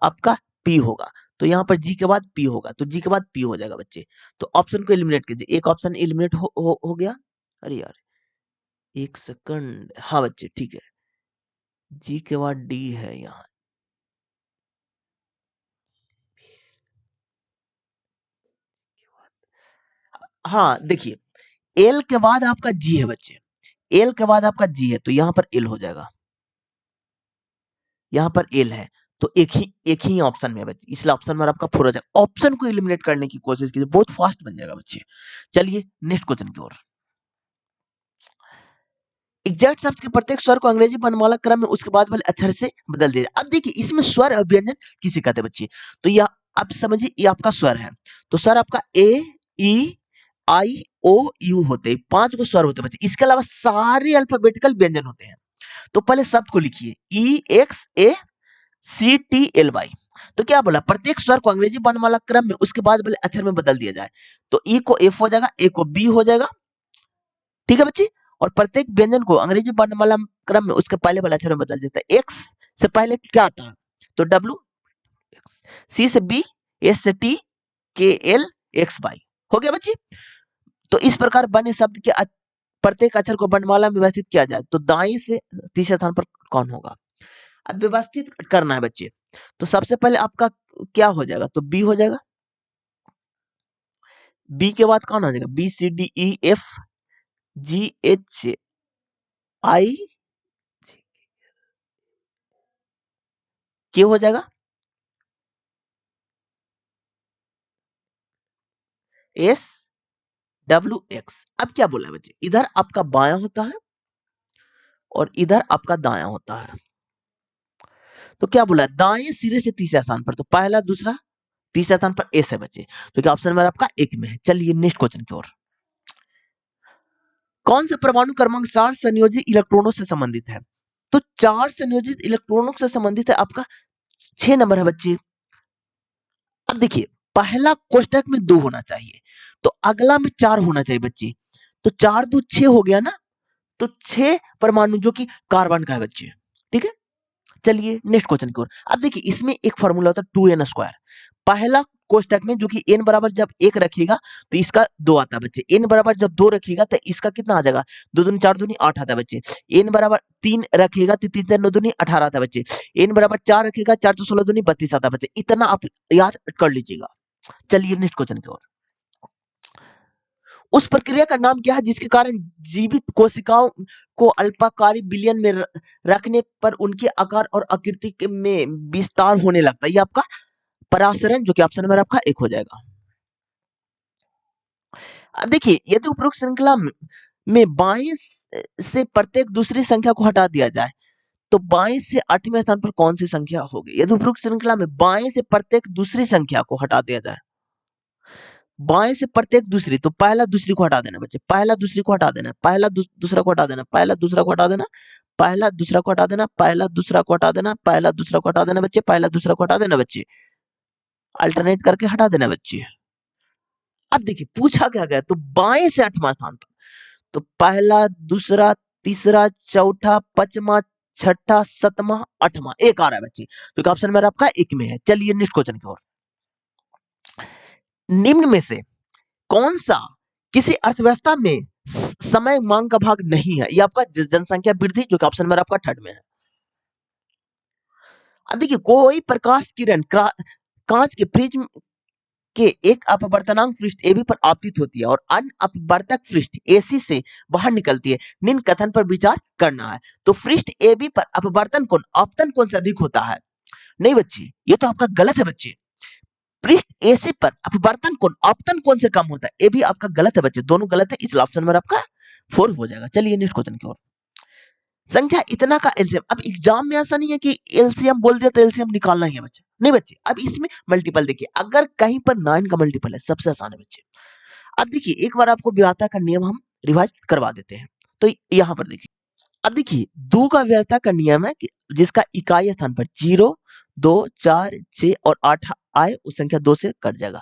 आपका पी होगा, तो यहाँ पर जी के बाद पी होगा, तो जी के बाद पी हो जाएगा बच्चे। तो ऑप्शन को एलिमिनेट कीजिए, एक ऑप्शन एलिमिनेट हो गया। अरे यार, एक सेकंड, हाँ बच्चे ठीक है, जी के बाद डी है यहाँ। हाँ देखिए, एल के बाद आपका जी है बच्चे, एल के बाद आपका जी है, तो यहाँ पर एल हो जाएगा, यहाँ पर एल है, तो एक ही ऑप्शन में है बच्चे, इसलिए ऑप्शन में आपका 4 हो जाएगा। ऑप्शन को एलिमिनेट करने की कोशिश कीजिए, बहुत फास्ट बन जाएगा बच्चे। चलिए नेक्स्ट क्वेश्चन की ओर। एग्जैक्ट शब्द के प्रत्येक स्वर को अंग्रेजी वर्णमाला क्रम में उसके बाद वाले अक्षर से बदल दिया। अब देखिए, इसमें स्वर और व्यंजन किसे कहते हैं बच्चे? तो यह आप समझिए, ये आपका स्वर है, तो स्वर आपका ए ई आई ओ यू होते हैं, 5 को स्वर होते हैं बच्चे। इसके अलावा सारे अल्फाबेटिकल व्यंजन होते हैं। तो पहले शब्द को लिखिए, ई एक्स ए सी टी एल वाई, तो क्या बोला, प्रत्येक स्वर को अंग्रेजी वर्णमाला क्रम में उसके बाद वाले अक्षर में बदल दिया जाए। तो ई को एफ हो जाएगा, ए को बी हो जाएगा, ठीक है बच्चे। और प्रत्येक व्यंजन को अंग्रेजी वर्णमाला क्रम में उसके पहले वाले अक्षर में बदल देता है। एक्स से पहले क्या आता है, तो डब्ल्यू, सी से बी, एस से टी, के एल, एक्स वाई। हो गया बच्चे। तो इस प्रकार बने शब्द के प्रत्येक अक्षर को वर्णमाला में व्यवस्थित किया जाए तो दाएं से तीसरे स्थान पर कौन होगा। अब व्यवस्थित करना है बच्चे, तो सबसे पहले आपका क्या हो जाएगा, तो बी हो जाएगा। बी के बाद कौन हो जाएगा, B C D E F G H I के हो जाएगा, एस डब्ल्यू एक्स। अब क्या बोला बच्चे, इधर आपका बायां होता है और इधर आपका दायां होता है। तो क्या बोला, दाएं सिरे से तीसरे स्थान पर, तो पहला दूसरा तीसरे स्थान पर एस है बच्चे, तो क्या ऑप्शन नंबर आपका एक में है। चलिए नेक्स्ट क्वेश्चन की ओर। कौन सा परमाणु क्रमांक 4 संयोजित इलेक्ट्रॉनों से संबंधित है, तो 4 संयोजित इलेक्ट्रॉनों से संबंधित है आपका 6 नंबर है बच्चे। अब देखिए, पहला कोष्टक में 2 होना चाहिए, तो अगला में 4 होना चाहिए बच्चे, तो 4 2 6 हो गया ना, तो 6 परमाणु जो कि कार्बन का है बच्चे, ठीक है। चलिए नेक्स्ट क्वेश्चन की ओर। अब देखिए, इसमें एक फॉर्मूला होता है 2n स्क्वायर। पहला कोष्टक में जो कि n बराबर जब 1 रखिएगा तो इसका 2 आता है बच्चे, n बराबर जब 2 रखिएगा तो इसका कितना आ जाएगा, 2 दूनी 4 दूनी 8 आता है बच्चे। n बराबर 3 रखिएगा तो 3 3 9 दूनी 18 आता है बच्चे। n बराबर 4 रखिएगा, 4 तो 16 दूनी 32 आता है बच्चे। इतना आप याद कर लीजिएगा। चलिए नेक्स्ट क्वेश्चन की ओर। उस प्रक्रिया का नाम क्या है जिसके कारण जीवित कोशिकाओं को अल्पाकारी विलयन में रखने पर उनके आकार और आकृति में विस्तार होने लगता है। ये आपका परासरण, जो कि ऑप्शन नंबर आपका एक हो जाएगा। अब देखिए, यदि उपरोक्त श्रृंखला में बाएं से प्रत्येक दूसरी संख्या को हटा दिया जाए तो बाएं से 8वें स्थान पर कौन सी संख्या होगी। यदि उपरोक्त श्रृंखला में बाएं से प्रत्येक दूसरी संख्या को हटा दिया जाए, बाएं से प्रत्येक दूसरी, तो पहला दूसरी को हटा देना बच्चे, पहला दूसरी को हटा देना, पहला दूसरा को हटा देना, पहला दूसरा को हटा देना, पहला दूसरा को हटा देना, पहला दूसरा को हटा देना, पहला दूसरा को हटा देना बच्चे, पहला दूसरा को हटा देना बच्चे, अल्टरनेट करके हटा देना बच्चे। अब देखिए, पूछा क्या गया, तो बाएं से 8वां स्थान पर, तो पहला दूसरा तीसरा चौथा पांचवा छठा सातवां आठवां एक आ रहा है बच्चे, तो ऑप्शन मेरा आपका एक में है। चलिए नेक्स्ट क्वेश्चन की ओर। निम्न में से कौन सा किसी अर्थव्यवस्था में समय मांग का भाग नहीं है। ये आपका जनसंख्या वृद्धि, जो कि ऑप्शन नंबर आपका थर्ड में है। अब देखिए, कोई प्रकाश किरण कांच के प्रिज्म के एक अपवर्तनांक पृष्ठ AB पर आपतित होती है और अन्य अपवर्तक पृष्ठ AC से बाहर निकलती है। निम्न कथन पर विचार करना है। तो पृष्ठ AB पर अपवर्तन कोण आपतन कोण से अधिक होता है। नहीं बच्चे, ये तो आपका गलत है बच्चे। पृष्ठ AC पर अपवर्तन कोण आपतन कोण से कम होता है। ये भी आपका गलत है बच्चे, दोनों गलत है, इसलिए ऑप्शन नंबर आपका 4 हो जाएगा। चलिए नेक्स्ट क्वेश्चन की ओर। संख्या इतना का एलसीएम, अब एग्जाम में ऐसा नहीं है कि एलसीएम बोल दिया तो एलसीएम निकालना ही है बच्चे, नहीं बच्चे। अब इसमें मल्टीपल देखिए, अगर कहीं पर 9 का मल्टीपल है, सबसे आसान है बच्चे। अब देखिए, एक बार आपको व्यवस्था का नियम हम रिवाइज करवा देते हैं। तो यहाँ पर देखिए, अब देखिए, 2 का व्यवस्था का नियम है कि जिसका इकाई स्थान पर 0 2 4 6 और 8 आए, उस संख्या 2 से कट जाएगा।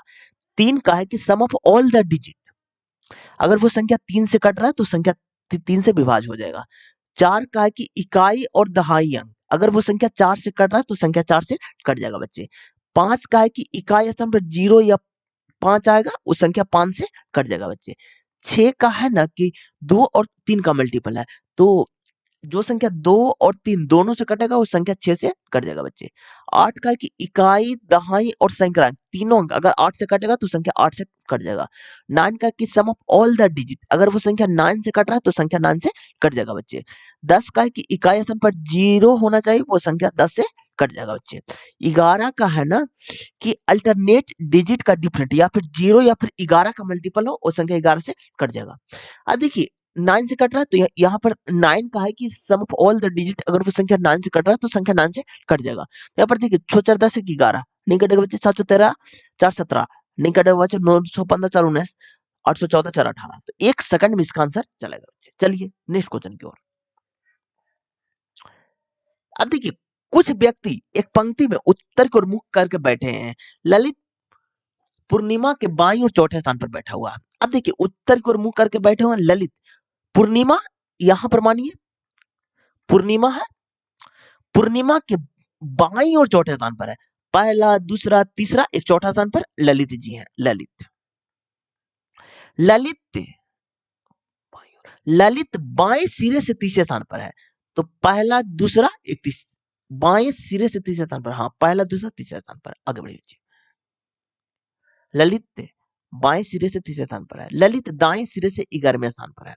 3 का है कि सम ऑफ ऑल द डिजिट, अगर वो संख्या 3 से कट रहा है तो संख्या 3 से विभाज्य हो जाएगा। 4 का है कि इकाई और दहाई अंक, अगर वो संख्या 4 से कट रहा है तो संख्या 4 से कट जाएगा बच्चे। 5 का है कि इकाई स्थान पर 0 या 5 आएगा, उस संख्या 5 से कट जाएगा बच्चे। 6 का है ना कि 2 और 3 का मल्टीपल है, तो जो संख्या 2 और 3 दोनों से कटेगा वो संख्या 6 से कट जाएगा बच्चे। 8 का है कि इकाई दहाई और संक्रांत तीनों अंक अगर 8 से कटेगा तो संख्या 8 से कट जाएगा। 9 का है कि सम ऑफ ऑल द डिजिट, अगर वो संख्या 9 से कट रहा है तो संख्या 9 से कट जाएगा बच्चे। 10 का है कि इकाई स्थान पर 0 होना चाहिए, वो संख्या 10 से कट जाएगा बच्चे। 11 का है ना कि अल्टरनेट डिजिट का डिफरेंट, या फिर 0 या फिर 11 का मल्टीपल हो, वो संख्या 11 से कट जाएगा। अब देखिए, 9 से कट रहा है तो यहाँ पर 9 का है कि सम ऑफ ऑल द डिजिट, अगर वो संख्या 9 से कट रहा है तो संख्या 9 से कट जाएगा। यहाँ पर देखिए, 6 4 10 11 नहीं कटेगा बच्चे, 7 13 4 17 नहीं कटेगा बच्चे, 915 4 19 814 4 18, तो 1 सेकंड में इसका आंसर चलेगा बच्चे। चलिए नेक्स्ट क्वेश्चन की ओर। अब देखिए, कुछ व्यक्ति एक पंक्ति में उत्तर की ओर मुख करके बैठे हैं। ललित पूर्णिमा के बाईं और चौथे स्थान पर बैठा हुआ है। अब देखिए उत्तर की ओर मुख करके बैठे हुए हैं ललित, पूर्णिमा यहां पर मानिए पूर्णिमा है, पूर्णिमा के बाईं और चौथे स्थान पर है। पहला, दूसरा, तीसरा, एक चौथा स्थान पर ललित जी हैं। ललित ललित ललित बाएं सिरे से तीसरे स्थान पर है। तो पहला, दूसरा, एक बाएं सिरे से तीसरे स्थान पर, हाँ पहला, दूसरा, तीसरा स्थान पर। आगे बढ़िए। ललित बाएं सिरे से तीसरे स्थान पर है। ललित दाएं सिरे से 11वें स्थान पर है।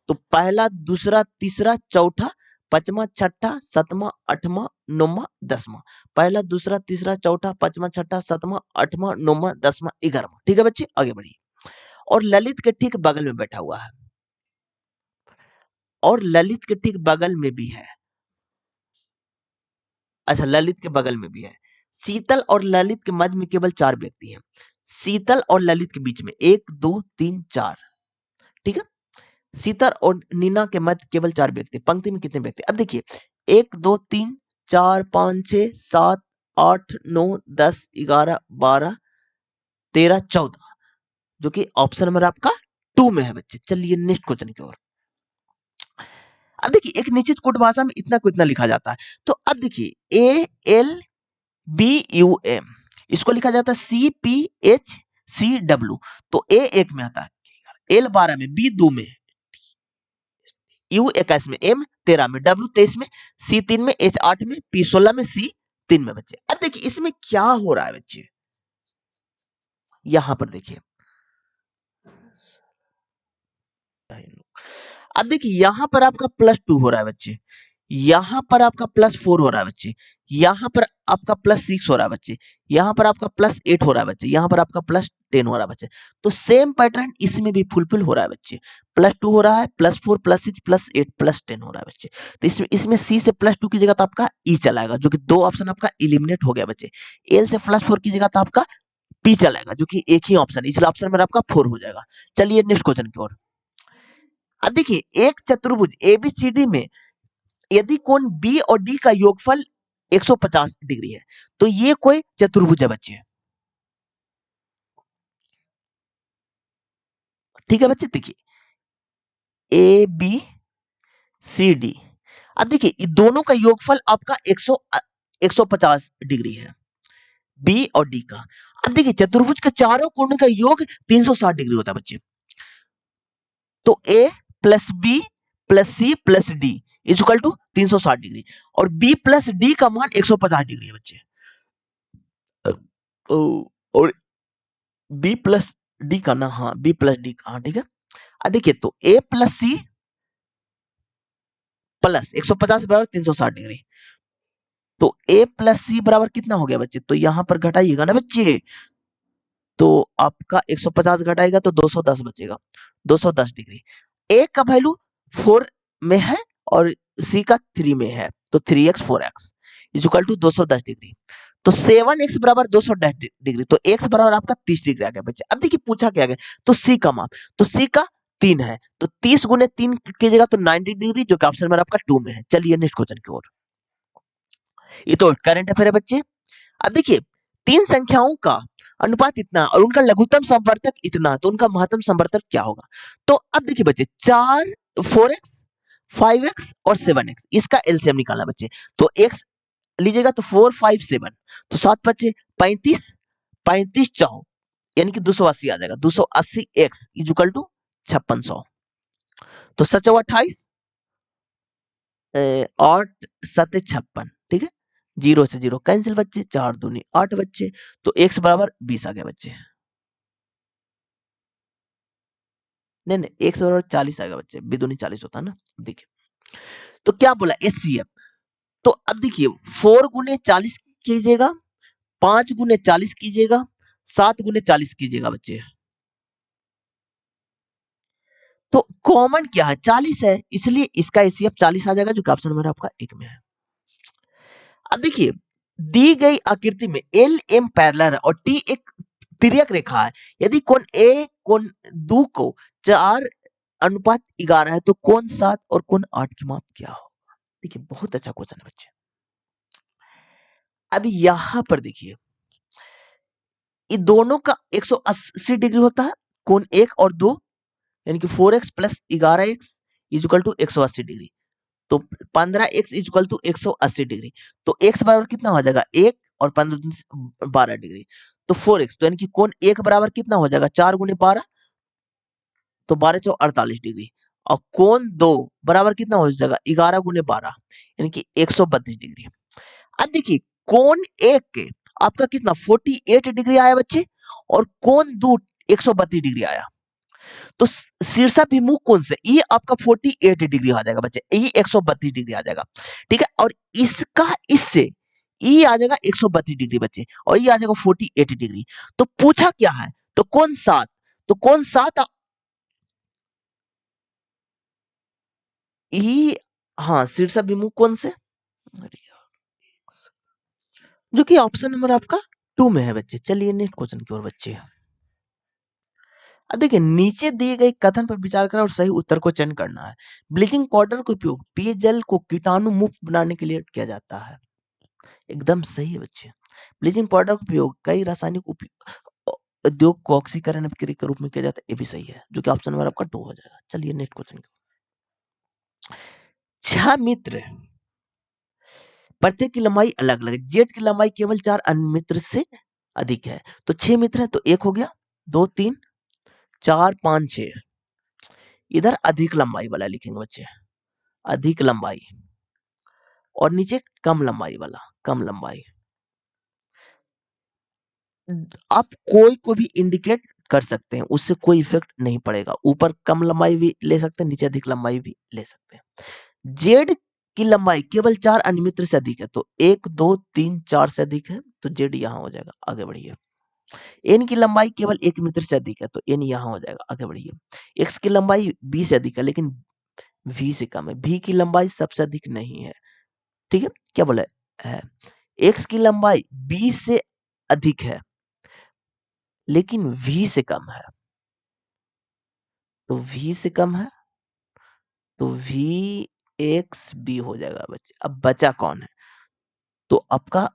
तो पहला, दूसरा, तीसरा, चौथा, पांचवा, छठा, सातवां, आठवां, नौवां, 10वां। पहला, दूसरा, तीसरा, चौथा, पांचवा, छठा, सातवां, आठवां, नौवां, 10वां, 11वां। ठीक है बच्चे, आगे बढ़िए। और ललित के ठीक बगल में बैठा हुआ है, और ललित के ठीक बगल में भी है। अच्छा, ललित के बगल में भी है। शीतल और ललित के मध्य में केवल 4 व्यक्ति हैं। शीतल और ललित के बीच में 1 2 3 4। ठीक है, शीतल और नीना के मध्य केवल 4 व्यक्ति। पंक्ति में कितने व्यक्ति? अब देखिए 1 2 3 4 5 6 7 8 9 10 11 12 13 14, जो कि ऑप्शन नंबर आपका 2 में है बच्चे। चलिए नेक्स्ट क्वेश्चन की ओर। अब देखिए एक निश्चित कोट भाषा में इतना को इतना लिखा जाता है। तो अब देखिए ALBUM, इसको लिखा जाता है CPHCW। तो A 1 में आता है, L 12 में, B 2 में, U 21 में, M 13 में, W 23 में, C 3 में, H 8 में, P 16 में, C 3 में बच्चे। अब देखिए इसमें क्या हो रहा है बच्चे, यहां पर देखिए। अब देखिए यहां पर आपका +2 हो रहा है बच्चे, यहां पर आपका +4 हो रहा है बच्चे, यहां पर आपका +6 हो रहा है बच्चे, यहां पर आपका +8 हो रहा है बच्चे, यहां पर आपका +10 हो रहा है बच्चे। तो सेम पैटर्न इसमें भी फुलफिल हो रहा है बच्चे। +2 हो रहा है, +4, +6, +8, +10 हो रहा है बच्चे। तो इसमें C से +2 की जगह तो आपका E चलाएगा, जो कि 2 ऑप्शन आपका इलिमिनेट हो गया बच्चे। L से +4 की जगह तो आपका P चलाएगा, जो कि एक ही ऑप्शन, इसलिए ऑप्शन में आपका 4 हो जाएगा। चलिए नेक्स्ट क्वेश्चन की ओर। अब देखिए एक चतुर्भुज ABCD में यदि कोण B और D का योगफल 150 डिग्री है, तो ये कोई चतुर्भुज है बच्चे। ठीक है बच्चे, देखिए ABCD। अब देखिए दोनों का योगफल आपका 150 डिग्री है, B और D का। अब देखिए चतुर्भुज के चारों कोणों का योग 360 डिग्री होता है बच्चे। तो A plus B plus C plus D equal to 360 degree, और B प्लस D का मान 150 डिग्री है बच्चे। और B प्लस D का ना, हाँ B प्लस D का, हाँ ठीक है। अब देखिए तो A प्लस C प्लस 150 बराबर 360 डिग्री। तो A प्लस C बराबर कितना हो गया बच्चे? तो यहां पर घटाइएगा ना बच्चे, तो आपका 150 घटाएगा तो 210 बचेगा, 210 डिग्री। A का वैल्यू 4 में है और C का 3 में है, तो 3x 4x equal to 210 degree. तो 7x बराबर 210 डिग्री, तो x बराबर आपका 30 डिग्री आ गया बच्चे। अब देखिए पूछा क्या गया, तो C का मान, तो C का 3 है, तो 30 गुने 3 कीजिएगा तो 90 डिग्री, जो कि ऑप्शन नंबर आपका 2 में है। चलिए नेक्स्ट क्वेश्चन की ओर। ये तो करंट अफेयर है बच्चे। अब देखिए 3 संख्याओं का अनुपात इतना और उनका लघुत्तम समवर्तक इतना, तो उनका महत्तम समवर्तक क्या होगा? तो अब देखिए बच्चे 4x 5x और 7x, इसका एलसीएम निकालना बच्चे। तो x लीजिएगा तो 4 5 7, तो 7 बच्चे 35, 35 4 यानी कि 280 आ जाएगा। 280 x इक्वल टू 5600। तो 7 8 7 56, ठीक है। 0 से 0 कैंसिल बच्चे, 4 दूनी 8 बच्चे, तो x बराबर 20 आ गया बच्चे। नहीं नहीं, x बराबर 40 आएगा बच्चे, बिदुनी 40 होता है ना। देखिए तो क्या बोला HCF, तो अब देखिए 4 गुने 40 कीजिएगा, 5 गुने 40 कीजिएगा, 7 गुने 40 कीजिएगा बच्चे। तो कॉमन क्या है? 40 है, इसलिए इसका HCF 40 आ जाएगा, जो कि ऑप्शन नंबर आपका 1 में है। अब देखिए दी गई आकृति में एल एम पैरेलल है और टी एक तिर्यक रेखा है। यदि कोण ए कोण 2 को 4:11 है, तो कोण 7 और कोण 8 की माप क्या हो? देखिए बहुत अच्छा क्वेश्चन है बच्चे। अभी यहां पर देखिए, ये दोनों का 180 डिग्री होता है, कोण 1 और 2, यानी कि 4x plus 11x is equal to 180 degree. तो 15x is equal to 180 degree. तो x बराबर कितना हो जाएगा 1 और 15 12 डिग्री। तो 4x, तो यानी कि कोण 1 बराबर कितना हो जाएगा 4 गुने 12, तो 12 चौ 48 डिग्री। और कोण 2 बराबर कितना हो जाएगा 11 गुने 12, यानी कि 132 डिग्री। अब देखिए कोण 1 के आपका कितना 48 डिग्री आया बच्चे, और कोण 2 132 डिग्री आया। तो शीर्षाभिमुख कोण से ये आपका 48 डिग्री आ जाएगा बच्चे, ये 132 डिग्री आ जाएगा। ठीक है, और इसका इससे ये आ जाएगा 132 डिग्री बच्चे, और ये आ जाएगा 48 डिग्री। तो पूछा क्या है, तो कोण 7, तो कोण 7 ये, हाँ शीर्षाभिमुख कोण से, जो कि ऑप्शन नंबर आपका 2 में है बच्चे। चलिए नेक्स्ट क्वेश्चन की ओर बच्चे। अब देखिए नीचे दिए गए कथन पर विचार करें और सही उत्तर को चयन करना है। ब्लीचिंग पाउडर का उपयोग पेयजल को कीटाणु मुक्त बनाने के लिए किया जाता है। एकदम सही है बच्चे। ब्लीचिंग पाउडर का उपयोग कई रासायनिक उद्योग को ऑक्सीकरण अभिक्रिया के रूप में किया जाता है, ये भी सही है, जो कि ऑप्शन नंबर आपका 2 हो जाएगा। चलिए नेक्स्ट क्वेश्चन। 6 मित्र, प्रत्येक की लंबाई अलग अलग है। जेड की लंबाई केवल 4 अन्य मित्र से अधिक है। तो 6 मित्र है, तो 1 हो गया, 2 3 4 5 6। इधर अधिक लंबाई वाला लिखेंगे बच्चे, अधिक लंबाई, और नीचे कम लंबाई वाला, कम लंबाई। आप कोई को भी इंडिकेट कर सकते हैं, उससे कोई इफेक्ट नहीं पड़ेगा। ऊपर कम लंबाई भी ले सकते हैं, नीचे अधिक लंबाई भी ले सकते हैं। जेड की लंबाई केवल 4 अन्य मित्र से अधिक है, तो 1 2 3 4 से अधिक है, तो जेड यहां हो जाएगा, आगे बढ़िए। एन की लंबाई केवल 1 मित्र से अधिक है, तो एन यहां हो जाएगा, आगे बढ़िए। एक्स की लंबाई बी से अधिक है, लेकिन वी से कम है। वी की लंबाई सबसे अधिक नहीं है। ठीक है, क्या बोला है, एक्स की लंबाई बी से अधिक है, लेकिन वी से कम है। तो वी से कम है, तो वी एक्स बी हो जाएगा बच्चे। अब बचा कौन है, तो आपका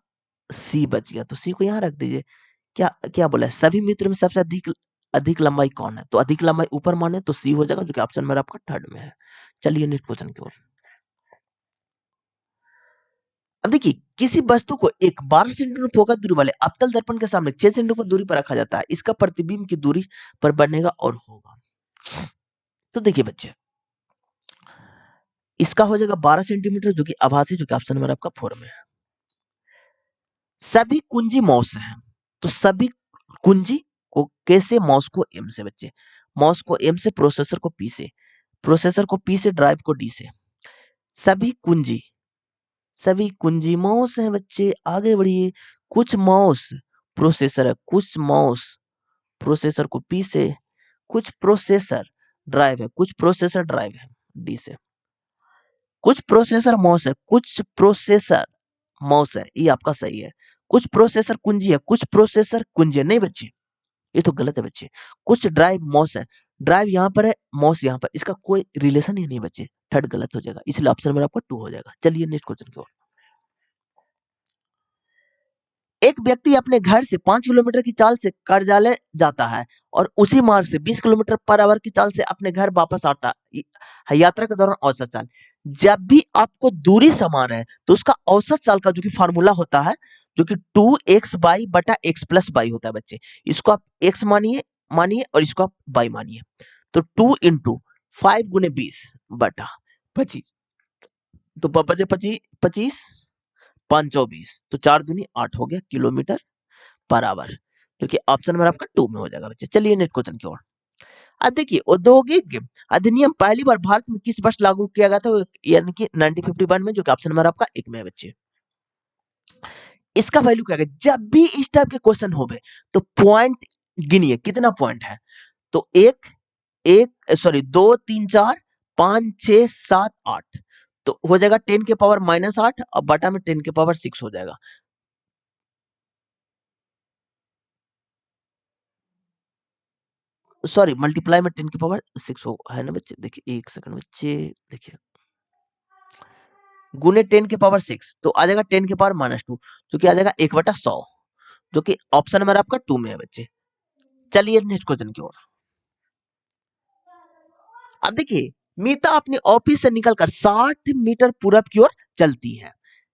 सी बच गया, तो सी को यहां रख दीजिए। क्या क्या बोला है, सभी मित्र में सबसे अधिक अधिक लंबाई कौन है, तो अधिक लंबाई ऊपर माने तो सी हो जाएगा, जो कि ऑप्शन मेरा आपका थर्ड में है। चलिए नेक्स्ट क्वेश्चन की ओर। अब देखिए किसी वस्तु को एक 12 सेंटीमीटर फोकस दूरी वाले अवतल दर्पण के सामने 6 सेंटीमीटर दूरी पर रखा जाता है, इसका प्रतिबिंब की दूरी पर बनेगा और होगा। तो देखिए बच्चे, इसका हो जाएगा 12 सेंटीमीटर, जो कि आभासी, जो कि ऑप्शन नंबर आपका 4 में है। सभी कुंजी माउस है, तो सभी कुंजी को कैसे, माउस को एम से बच्चे, माउस को एम से, प्रोसेसर को पी से, प्रोसेसर को पी से, ड्राइव को डी से। सभी कुंजी, सभी कुंजी माउस है बच्चे, आगे बढ़िए। कुछ माउस प्रोसेसर है, कुछ माउस प्रोसेसर को पी से, कुछ प्रोसेसर ड्राइव है, कुछ प्रोसेसर ड्राइव है डी से। कुछ प्रोसेसर माउस है, कुछ प्रोसेसर माउस है, ये आपका सही है। कुछ प्रोसेसर कुंजी है, कुछ प्रोसेसर कुंजी है, नहीं बच्चे, ये तो गलत है बच्चे। कुछ ड्राइव माउस है, ड्राइव यहाँ पर है, माउस यहाँ पर, इसका कोई रिलेशन ही नहीं बच्चे, थर्ड गलत हो जाएगा, इसलिए ऑप्शन नंबर आपका 2 हो जाएगा। चलिए नेक्स्ट क्वेश्चन की ओर। एक व्यक्ति अपने घर से 5 किलोमीटर की चाल से कार्यालय जाता है और उसी मार्ग से 20 किलोमीटर पर आवर की चाल से अपने घर वापस आता है। यात्रा के दौरान औसत चाल, जब भी आपको दूरी समान है तो उसका औसत चाल का जो कि फार्मूला होता है, जो कि 2x बटा x प्लस बाई होता है बच्चे। इसको आप x मानिए मानिए और इसको आप बाई मानिए। तो 2 इंटू 5 गुने 20 बटा 25, तो बचे 25 25 5 24, तो 4 दूनी 8 हो गया किलोमीटर पर आवर, क्योंकि ऑप्शन नंबर आपका 2 में हो जाएगा बच्चे। चलिए नेक्स्ट क्वेश्चन की ओर। अब देखिए औद्योगिक अधिनियम पहली बार भारत में किस वर्ष लागू किया गया था, यानी कि 1951 में, जो कि ऑप्शन नंबर आपका 1 में है बच्चे। इसका वैल्यू क्या है, जब भी इस टाइप के क्वेश्चन होवे तो पॉइंट गिनिए, कितना पॉइंट है, तो एक एक सॉरी 2 3 4 5 6 7 8, तो हो जाएगा 10 के पावर -8 और बटा में 10 के पावर 6 हो जाएगा। सॉरी मल्टीप्लाई में 10 की पावर 6 हो है ना बच्चे। देखिए एक सेकंड बच्चे, देखिए गुने 10⁻⁶ तो आ जाएगा 10⁻⁻2 जो कि आ जाएगा 1/100 जो कि ऑप्शन नंबर आपका 2 में है बच्चे। चलिए नेक्स्ट क्वेश्चन की ओर। अब देखिए मीता अपने ऑफिस से निकलकर 60 मीटर पूरब की ओर चलती है।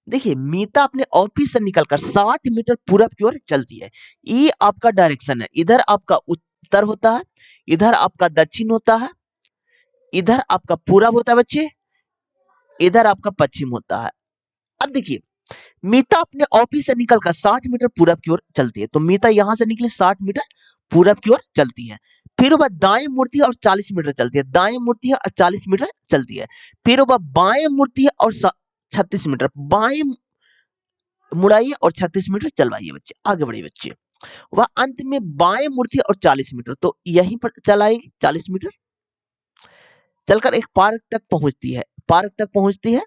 देखिए मीता अपने ऑफिस से निकलकर 60 मीटर पूरब की ओर चलती है। ये आपका डायरेक्शन है, इधर आपका उत्तर होता है, इधर आपका दक्षिण होता है, इधर आपका पूरब होता है बच्चे, इधर आपका पश्चिम होता है। अब देखिए मीता अपने ऑफिस से निकलकर 60 मीटर पूरब की ओर चलती है, तो मीता यहां से निकली 60 मीटर पूरब की ओर चलती है। फिर वह दाएं मुड़ती है और 40 मीटर चलती है, दाएं मुड़ती है और 40 मीटर चलती है। फिर वह बाएं मुड़ती है और 36 मीटर, बाएं मुड़ाइए और 36 मीटर चलवाइए बच्चे, आगे बढ़िए बच्चे। वह अंत में बाएं मुड़ती है और 40 मीटर, तो यहीं पर चलाएगी 40 मीटर, चलकर एक पार्क तक पहुंचती है, पार्क तक पहुंचती है।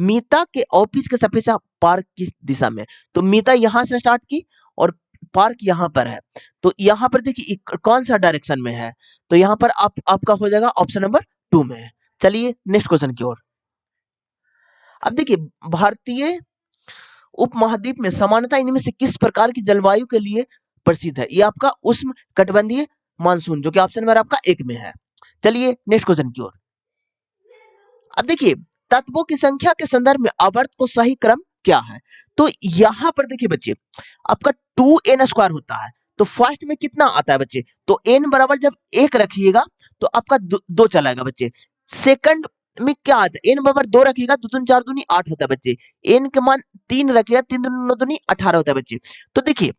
मीता के ऑफिस के सफेद पार्क की दिशा में, तो मीता यहां से स्टार्ट की और पार्क यहां पर है, तो यहां पर देखिए कौन सा डायरेक्शन में है, तो यहां पर आपका हो जाएगा ऑप्शन नंबर 2 में है। चलिए नेक्स्ट क्वेश्चन की ओर। अब देखिए भारतीय उपमहाद्वीप में सामान्यतः इनमें से किस प्रकार की जलवायु के लिए प्रसिद्ध है? ये आपका उष्ण कटिबंधीय मानसून जो कि ऑप्शन नंबर आपका 1 में है। चलिए नेक्स्ट क्वेश्चन की ओर। अब देखिए तत्वों की संख्या के संदर्भ में आवर्त को सही क्रम क्या है? तो यहां पर देखिए बच्चे आपका 2n² होता है, तो फर्स्ट में कितना आता है बच्चे, तो n बराबर जब 1 रखिएगा तो आपका 2 चलाएगा बच्चे। सेकंड में क्या आता है, n बराबर 2 रखिएगा, 2 दूनी 4 दूनी 8 होता है बच्चे। n के मान 3 रखिएगा, 3 दूनी 9 दूनी 18 होता है बच्चे। तो देखिए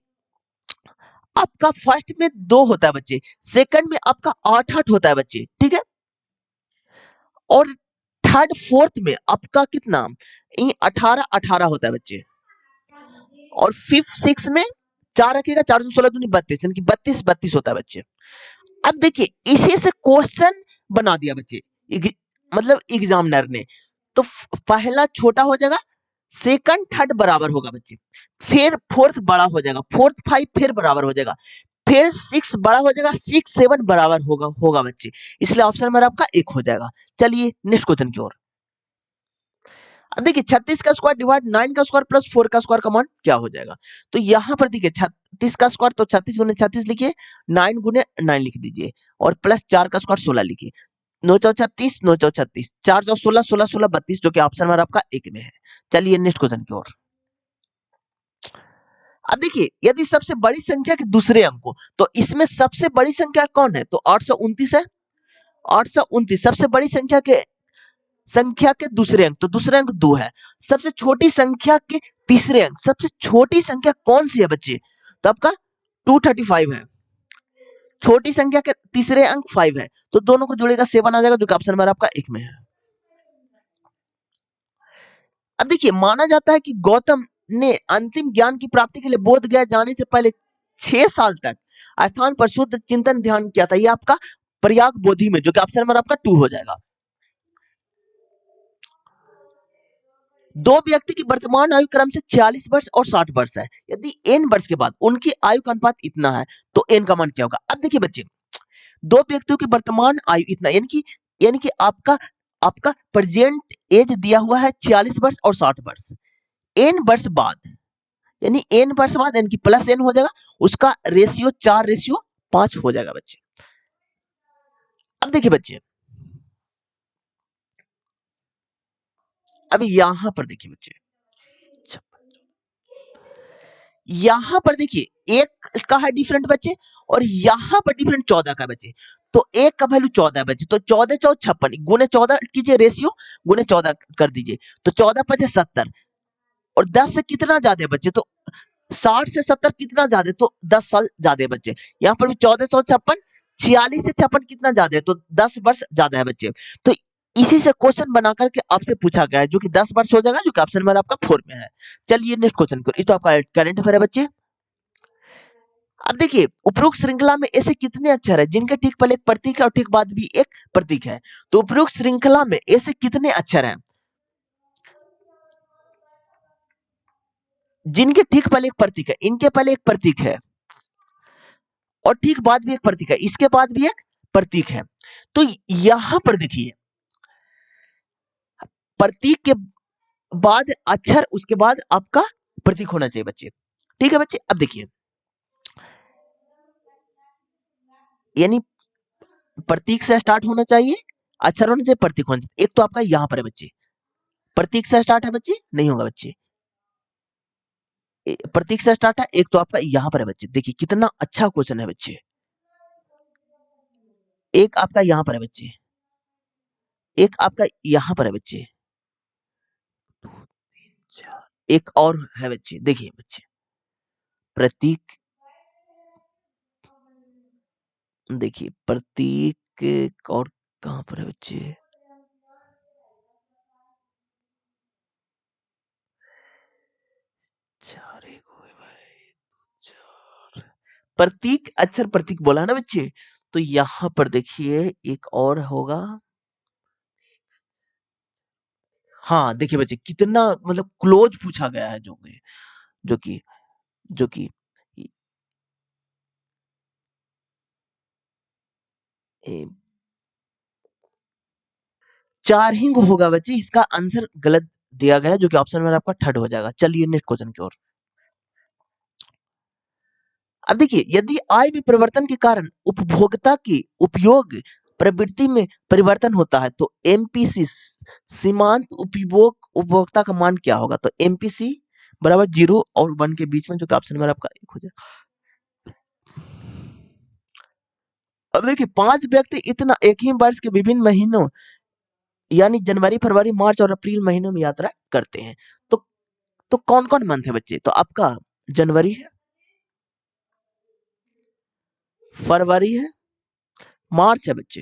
आपका फर्स्ट में 2 होता है बच्चे, सेकंड में आपका 8 होता है बच्चे, ठीक है। और थर्ड फोर्थ में आपका कितना 18 होता है बच्चे। और फिफ्थ सिक्स में 4 रखिएगा, 4 दूनी 16 दूनी 32 यानी कि 32 होता है बच्चे। अब देखिए इसी से क्वेश्चन बना दिया बच्चे, मतलब एग्जामिनर ने, तो पहला छोटा हो जाएगा, सेकंड थर्ड बराबर होगा बच्चे, फिर फोर्थ बड़ा हो जाएगा, फोर्थ 5 फिर बराबर हो जाएगा, फिर 6 बड़ा हो जाएगा, 6 7 बराबर होगा बच्चे, इसलिए ऑप्शन नंबर आपका 1 हो जाएगा। चलिए नेक्स्ट क्वेश्चन की ओर। अब देखिए 36 का स्क्वायर डिवाइड 9 का स्क्वायर प्लस 4 का स्क्वायर का मान क्या हो जाएगा? तो यहाँ पर देखिए 36 का स्क्वायर तो 36 गुने 36 लिखिए, 9 गुने 9 लिख दीजिए और प्लस 4 का स्क्वायर 16 लिखिए। 9 चौ 36, 9 चौ 36, 4 चौ 16, 16 16 32 जो कि ऑप्शन नंबर आपका 1 में है। चलिए नेक्स्ट क्वेश्चन की ओर। अब देखिए यदि सबसे बड़ी संख्या के दूसरे अंक को, तो इसमें सबसे बड़ी संख्या कौन है? तो 829 है। 829 सबसे बड़ी संख्या के दूसरे अंक, तो दूसरे अंक 2 है। सबसे छोटी संख्या के तीसरे अंक, सबसे छोटी संख्या कौन सी है बच्चे? तो आपका 235 है। छोटी संख्या के तीसरे अंक 5 है, तो दोनों को जोड़ेगा 7 आ जाएगा जो कि ऑप्शन नंबर आपका 1 में है। अब देखिए माना जाता है कि गौतम ने अंतिम ज्ञान की प्राप्ति के लिए बोध गया जाने से पहले 6 साल तक स्थान पर शुद्ध चिंतन ध्यान किया था। ये आपका प्रयाग बोधि में, जो कि ऑप्शन नंबर आपका 2 हो जाएगा। दो व्यक्ति की वर्तमान आयु क्रम से 40 वर्ष और 60 वर्ष है। यदि n वर्ष के बाद उनकी आयु का अनुपात इतना है तो n का मान क्या होगा? अब देखिए बच्चे दो व्यक्तियों की वर्तमान आयु इतना, यानी कि आपका आपका प्रेजेंट एज दिया हुआ है 40 वर्ष और 60 वर्ष। n वर्ष बाद यानी n वर्ष बाद यानी कि प्लस n हो जाएगा, उसका रेशियो 4:5 हो जाएगा बच्चे। अब देखिए बच्चे अभी यहां पर देखिए बच्चे, यहां पर देखिए एक का है डिफरेंट बच्चे और यहां पर डिफरेंट 14 का बच्चे, तो एक का वैल्यू 14 बच्चे, तो 14 चौ 56 गुने 14 कीजिए, रेशियो गुने 14 कर दीजिए, तो 14 पचे 70 और 10 से कितना ज्यादा है बच्चे, तो 60 से 70 कितना ज्यादा है, तो 10 साल ज्यादा है बच्चे। यहाँ पर भी 1456, 46 से 56 कितना ज्यादा है, तो 10 वर्ष ज्यादा है बच्चे। तो इसी से क्वेश्चन बना करके आपसे पूछा गया है, जो कि 10 वर्ष हो जाएगा, जो कि ऑप्शन नंबर आपका 4 में है। चलिए नेक्स्ट क्वेश्चन को, ये तो आपका करंट अफेयर है बच्चे। अब देखिए उपरोक्त श्रृंखला में ऐसे कितने अक्षर है जिनके ठीक पहले एक प्रतीक है और ठीक बाद भी एक प्रतीक है? तो उपरोक्त श्रृंखला में ऐसे कितने अक्षर हैं जिनके ठीक पहले एक प्रतीक है? इनके पहले एक प्रतीक है और ठीक बाद भी एक प्रतीक है, इसके बाद भी एक प्रतीक है। तो यहां पर देखिए प्रतीक के बाद अक्षर, उसके बाद आपका प्रतीक होना चाहिए बच्चे। ठीक है बच्चे, अब देखिए, यानी प्रतीक से स्टार्ट होना चाहिए, अक्षर होना चाहिए, प्रतीक होना चाहिए। एक तो आपका यहां पर है बच्चे, प्रतीक से स्टार्ट है बच्चे, नहीं होगा बच्चे, प्रतीक से स्टार्ट है, एक तो आपका यहां पर है बच्चे। देखिए कितना अच्छा क्वेश्चन है बच्चे। एक आपका यहां पर है बच्चे, एक आपका यहां पर है बच्चे, एक और है बच्चे। देखिए बच्चे, प्रतीक, देखिए प्रतीक और कहां पर है बच्चे, चार, एक हो गए भाई, चार, प्रतीक अक्षर प्रतीक बोला है ना बच्चे, तो यहां पर देखिए एक और होगा। हाँ देखिए बच्चे, कितना मतलब क्लोज पूछा गया है, जो कि जो कि ए, चार ही होगा बच्चे, इसका आंसर गलत दिया गया है, जो कि ऑप्शन में आपका थर्ड हो जाएगा। चलिए नेक्स्ट क्वेश्चन की ओर। अब देखिए, यदि आय में परिवर्तन के कारण उपभोक्ता की उपयोग प्रवृत्ति में परिवर्तन होता है, तो एमपीसी सीमांत उपभोग उपभोक्ता का मान क्या होगा? तो एमपीसी बराबर 0 और 1 के बीच में, जो कि ऑप्शन नंबर आपका एक हो जाएगा। अब देखिए, 5 व्यक्ति इतना एक ही वर्ष के विभिन्न महीनों, यानी जनवरी, फरवरी, मार्च और अप्रैल महीनों में यात्रा करते हैं। तो कौन-कौन मंथ है बच्चे? तो आपका जनवरी है, फरवरी है, मार्च है बच्चे,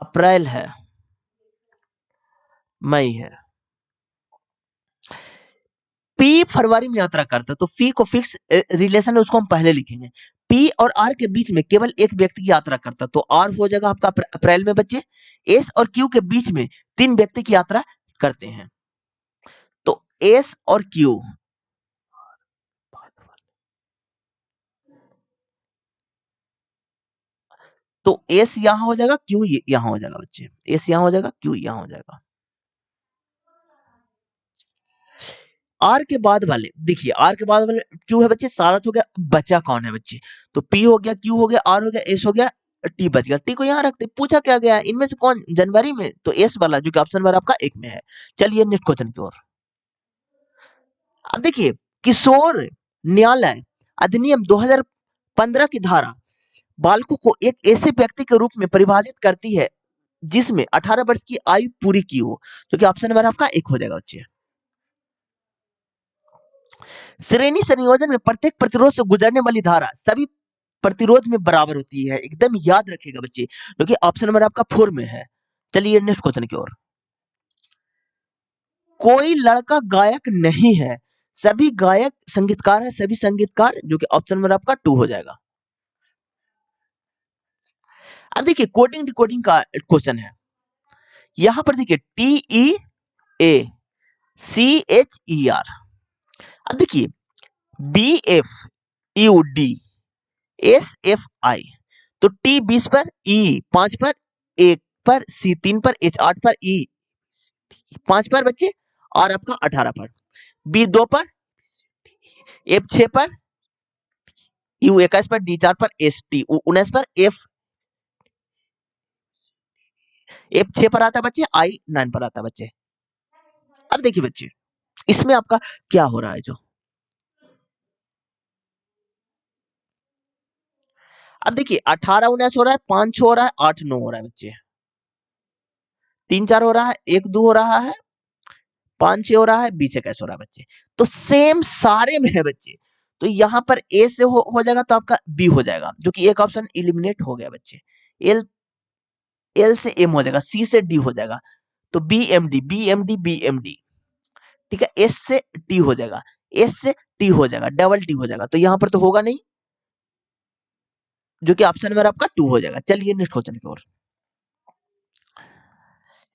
अप्रैल है, मई है। पी फरवरी में यात्रा करता है, तो पी को फिक्स रिलेशन है, उसको हम पहले लिखेंगे। पी और आर के बीच में केवल एक व्यक्ति की यात्रा करता है, तो आर हो जाएगा आपका अप्रैल में बच्चे। एस और क्यू के बीच में 3 व्यक्ति की यात्रा करते हैं, तो एस और क्यू, तो एस यहां हो जाएगा, क्यू यहां हो जाएगा बच्चे, एस यहां हो जाएगा, क्यू यहां हो जाएगा। आर के बाद वाले, देखिए आर के बाद वाले क्यू है बच्चे, सारा तो हो गया, बचा कौन है बच्चे? तो पी हो गया, क्यू हो गया, आर हो गया, एस हो गया, टी बच गया। टी को यहाँ रखते, पूछा क्या गया इनमें से कौन जनवरी में? तो एस वाला, जो कि ऑप्शन नंबर आपका एक में है। चलिए नेक्स्ट क्वेश्चन की ओर। अब देखिए, किशोर न्यायालय अधिनियम 2015 की धारा बालकों को एक ऐसे व्यक्ति के रूप में परिभाषित करती है जिसमें 18 वर्ष की आयु पूरी की हो, जो कि ऑप्शन नंबर आपका एक हो जाएगा बच्चे। श्रेणी संयोजन में प्रत्येक प्रतिरोध से गुजरने वाली धारा सभी प्रतिरोध में बराबर होती है, एकदम याद रखिएगा बच्चे, क्योंकि ऑप्शन नंबर आपका 4 में है। चलिए नेक्स्ट क्वेश्चन की ओर। कोई लड़का गायक नहीं है, सभी गायक संगीतकार है, सभी संगीतकार, जो कि ऑप्शन नंबर आपका 2 हो जाएगा। अब देखिए, कोडिंग डिकोडिंग का क्वेश्चन है। यहां पर देखिए, TEACHER। अब देखिए, BFUDSFI, तो T 20 पर, E 5 पर, एक पर, C 3 पर, H 8 पर, E 5 पर बच्चे, और आपका 18 पर, B 2 पर, F 6 पर, U 21 पर, D 4 पर, S T 19 पर, F 6 पर आता है बच्चे, I 9 पर आता है बच्चे। अब देखिए बच्चे, इसमें आपका क्या हो रहा है? जो अब देखिए, 18 19 हो रहा है, 5 6 हो रहा है, 8 9 हो रहा है बच्चे, 3 4 हो रहा है, 1 2 हो रहा है, 5 6 हो रहा है, 20 21 हो रहा है बच्चे। तो सेम सारे में है बच्चे, तो यहाँ पर ए से हो जाएगा, तो आपका बी हो जाएगा, जो कि एक ऑप्शन इलिमिनेट हो गया बच्चे। एल एल से एम हो जाएगा, सी से डी हो जाएगा, तो B M D, B M D, B M D. ठीक है, एस से टी हो जाएगा, एस से टी हो जाएगा, डबल टी हो जाएगा, तो यहाँ पर तो होगा नहीं, जो कि ऑप्शन नंबर आपका 2 हो जाएगा। चलिए नेक्स्ट क्वेश्चन की ओर।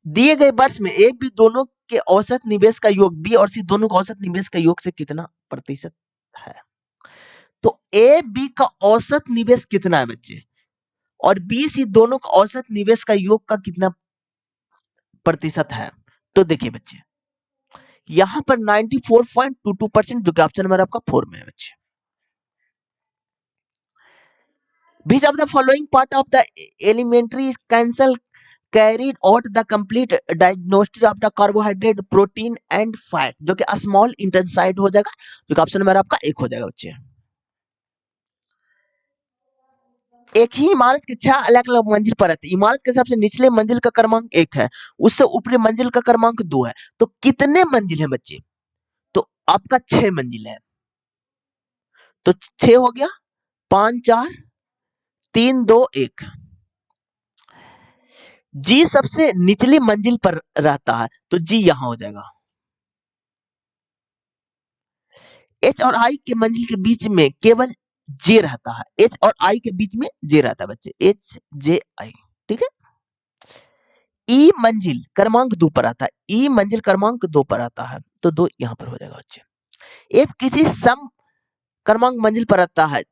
दिए गए वर्ष में ए बी दोनों के औसत निवेश का योग बी और सी दोनों का औसत निवेश का योग से कितना प्रतिशत है? तो ए बी का औसत निवेश कितना है बच्चे, और बी सी दोनों का औसत निवेश का योग का कितना प्रतिशत है? तो देखिए बच्चे, यहां पर 94.22% जो कि ऑप्शन नंबर आपका 4 में है बच्चे। Which of the following part of the elementary cancel carried out the complete diagnosis of the carbohydrate, protein and fat, जो कि स्मॉल इंटेस्टाइन हो जाएगा, जो कि ऑप्शन नंबर आपका एक हो जाएगा बच्चे। एक ही इमारत के 6 अलग अलग मंजिल पर रहते, इमारत के सबसे निचले मंजिल का क्रमांक 1 है, उससे ऊपरी मंजिल का क्रमांक 2 है, तो कितने मंजिल है बच्चे? तो आपका 6 मंजिल है, तो 6 हो गया, 5 4 3 2 1। जी सबसे निचली मंजिल पर रहता है, तो जी यहां हो जाएगा। एच और आई के मंजिल के बीच में केवल जे रहता है, एच और आई के बीच में जे रहता है बच्चे, एच जे आई, ठीक है। ई मंजिल क्रमांक 2 पर आता है, ई मंजिल क्रमांक 2 पर आता है, तो 2 यहां पर हो जाएगा बच्चे। एफ किसी सम क्रमांक मंजिल पर आता है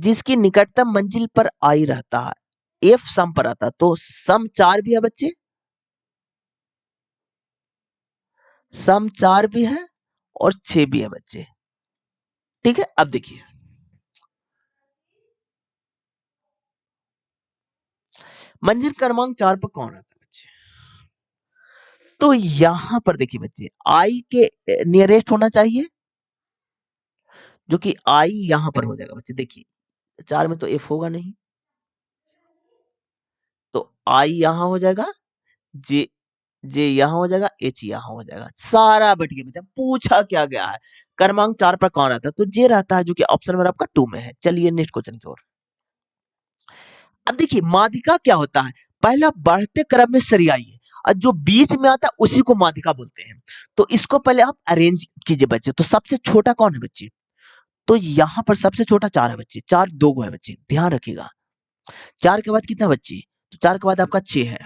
जिसकी निकटतम मंजिल पर आई रहता है, एफ सम पर आता है, तो सम 4 भी है बच्चे, सम 4 भी है और 6 भी है बच्चे, ठीक है। अब देखिए, मंजिल क्रमांक 4 पर कौन रहता है बच्चे? तो यहां पर देखिए बच्चे, आई के नियरेस्ट होना चाहिए, जो कि आई यहां पर हो जाएगा बच्चे। देखिए 4 में तो एफ होगा नहीं, तो आई यहां हो जाएगा, जे जे यहां हो जाएगा, एच यहां हो जाएगा, सारा बैठ गया बच्चा। पूछा क्या गया है, क्रमांक 4 पर कौन रहता है? तो जे रहता है, जो कि ऑप्शन नंबर आपका 2 में है। चलिए नेक्स्ट क्वेश्चन की ओर। अब देखिए, माध्यिका क्या होता है? पहला बढ़ते क्रम में सरियाई है, और जो बीच में आता है उसी को माध्यिका बोलते हैं। तो इसको पहले आप अरेंज कीजिए बच्चे। तो सबसे छोटा कौन है बच्चे? तो यहाँ पर सबसे छोटा 4 है बच्चे, 4 2 गो है बच्चे, ध्यान रखिएगा। 4 के बाद कितना बच्चे? तो 4 के बाद आपका 6 है,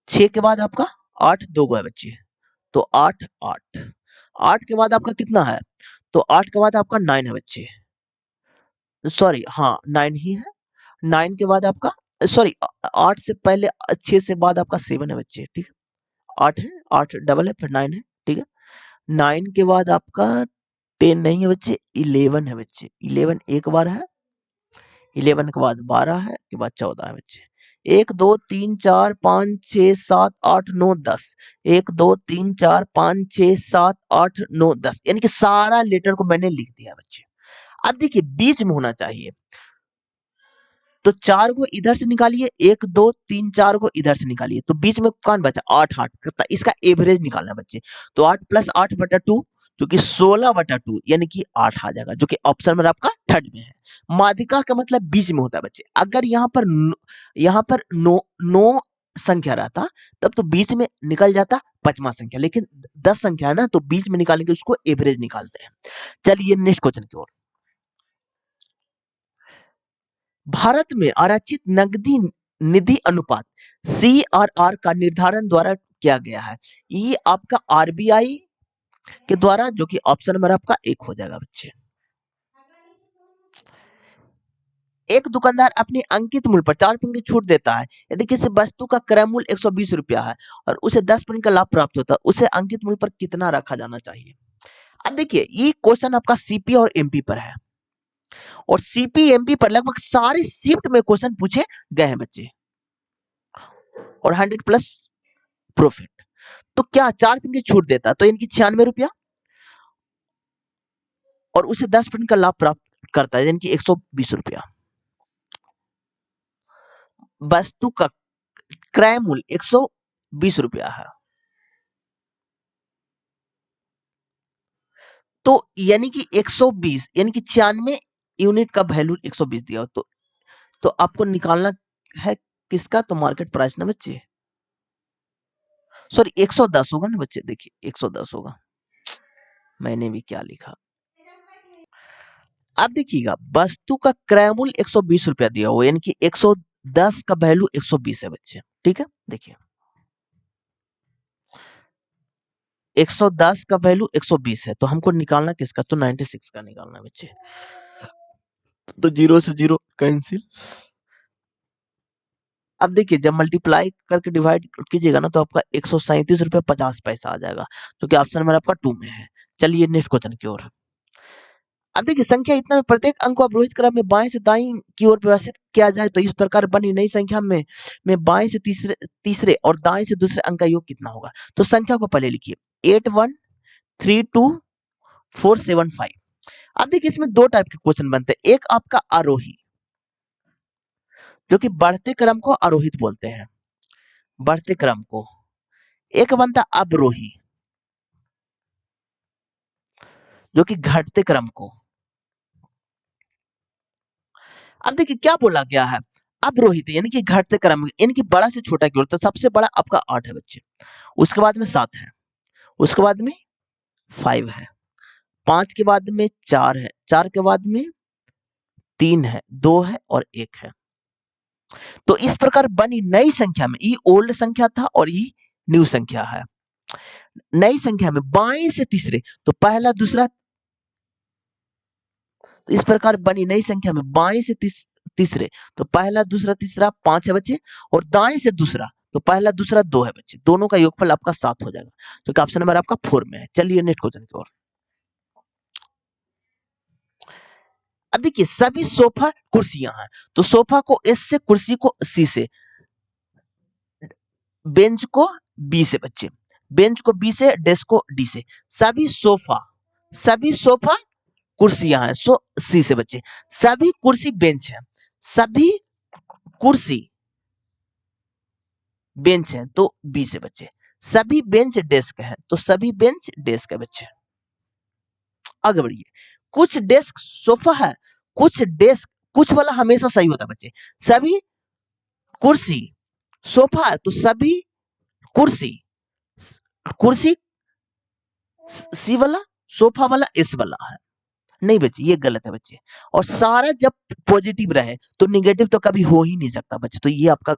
6 के बाद आपका 8 2 गो है बच्चे, तो 8 8 8 के बाद आपका कितना है? तो 8 के बाद आपका 9 है बच्चे, सॉरी हाँ 9 ही है। 9 के बाद आपका, सॉरी 8 से पहले 6 से बाद आपका 7 है बच्चे, ठीक है। 8 है, 8 डबल है, फिर 9 है, ठीक है। 9 के बाद आपका 10 नहीं है बच्चे, 11 है बच्चे, 11 एक बार है, 11 के बाद 12 है, के बाद 14 है बच्चे। 1 2 3 4 5 6 7 8 9 10, 1 2 3 4 5 6 7 8 9 10, यानी कि सारा लेटर को मैंने लिख दिया बच्चे। अब देखिए बीच में होना चाहिए, तो 4 को इधर से निकालिए, 1 2 3 4 को इधर से निकालिए, तो बीच में कौन बचा? 8 8 कितना, इसका एवरेज निकालना बच्चे। तो 8 प्लस 8 बटा 2, जो कि 16 बटा 2, यानी कि 8 आ जाएगा, जो कि ऑप्शन में आपका थर्ड में है। माध्यिका का मतलब बीच में होता है बच्चे। अगर यहाँ पर नो संख्या रहता, तब तो बीच में निकल जाता 5वां संख्या, लेकिन 10 संख्या है ना, तो बीच में निकालने के उसको एवरेज निकालते हैं। चलिए नेक्स्ट क्वेश्चन की ओर। भारत में आरक्षित नकदी निधि अनुपात CRR का निर्धारण द्वारा किया गया है, ये आपका आरबीआई के द्वारा, जो कि ऑप्शन नंबर आपका एक हो जाएगा बच्चे। एक दुकानदार अपने अंकित मूल्य पर 4% की छूट देता है यदि किसी वस्तु का क्रय मूल्य 120 रुपया है और उसे 10% का लाभ प्राप्त होता है, उसे अंकित मूल्य पर कितना रखा जाना चाहिए? अब देखिए, ये क्वेश्चन आपका सीपी और एमपी पर है, और सीपी एमपी पर लगभग सारे शिफ्ट में क्वेश्चन पूछे गए हैं बच्चे, और 100 प्लस प्रॉफिट। तो क्या 4% की छूट देता है, तो इनकी 96 रुपया, और उसे 10% का लाभ प्राप्त करता है, यानी कि 120 रुपया। वस्तु का क्रय मूल्य 120 रुपया है, तो यानी कि 120, यानी कि 96 यूनिट का वैल्यू 120 दिया हो, तो आपको निकालना है किसका? तो मार्केट प्राइस ना बच्चे, सॉरी 110 होगा ना बच्चे, देखिए 110 होगा, मैंने भी क्या लिखा। अब देखिएगा, वस्तु का क्रय मूल्य 120 रुपया दिया हुआ, यानी कि 110 का वैल्यू 120 है बच्चे, ठीक है। देखिए 110 का वैल्यू 120 है, तो हमको निकालना किसका? तो 96 का निकालना है बच्चे। तो 0 से 0 कैंसिल, अब देखिए जब मल्टीप्लाई करके डिवाइड कीजिएगा ना तो आपका 137 रुपये 50 पैसा आ जाएगा, जो कि ऑप्शन नंबर आपका 2 में है। चलिए नेक्स्ट क्वेश्चन की ओर। अब देखिए संख्या इतना में प्रत्येक अंक को अवरोहित क्रम में बाएं से दाईं की ओर व्यवस्थित किया जाए तो इस प्रकार बनी नई संख्या में बाएं से तीसरे और दाएं से दूसरे अंक का योग कितना होगा। तो संख्या को पहले लिखिए 813247 अब देखिए इसमें दो टाइप के क्वेश्चन बनते हैं। एक आपका आरोही, जो कि बढ़ते क्रम को आरोहित बोलते हैं, बढ़ते क्रम को। एक बनता अवरोही, जो कि घटते क्रम को। अब देखिए क्या बोला गया है, अवरोहित यानी कि घटते क्रम, यानी कि बड़ा से छोटा की ओर। तो सबसे बड़ा आपका 8 है बच्चे, उसके बाद में 7 है, उसके बाद में 5 है, 5 के बाद में 4 है, 4 के बाद में 3 है, 2 है और 1 है। तो इस प्रकार बनी नई संख्या में, ये ओल्ड संख्या था और ये न्यू संख्या है। नई संख्या में बाएं से तीसरे तो पहला दूसरा, तो इस प्रकार बनी नई संख्या में बाएं से तीसरे तो पहला दूसरा तीसरा 5 है बच्चे, और दाएं से दूसरा तो पहला दूसरा 2 है बच्चे। दोनों का योगफल आपका 7 हो जाएगा, तो ऑप्शन नंबर आपका 4 में है। चलिए नेक्स्ट क्वेश्चन की ओर। अब देखिए सभी सोफा कुर्सियां हैं, तो सोफा को एस से, कुर्सी को सी से, बेंच को बी से बच्चे, बेंच को बी से, डेस्क को डी से। सभी सोफा कुर्सियां हैं, सो सी से बच्चे। सभी कुर्सी बेंच हैं, सभी कुर्सी बेंच हैं तो बी से बच्चे। सभी बेंच डेस्क हैं तो सभी बेंच डेस्क है बच्चे। आगे बढ़िए। कुछ डेस्क सोफा है, कुछ वाला हमेशा सही होता है बच्चे। सभी कुर्सी सोफा है तो सभी कुर्सी सी वाला, सोफा वाला एस वाला है। नहीं बच्चे ये गलत है बच्चे। और सारा जब पॉजिटिव रहे तो निगेटिव तो कभी हो ही नहीं सकता बच्चे, तो ये आपका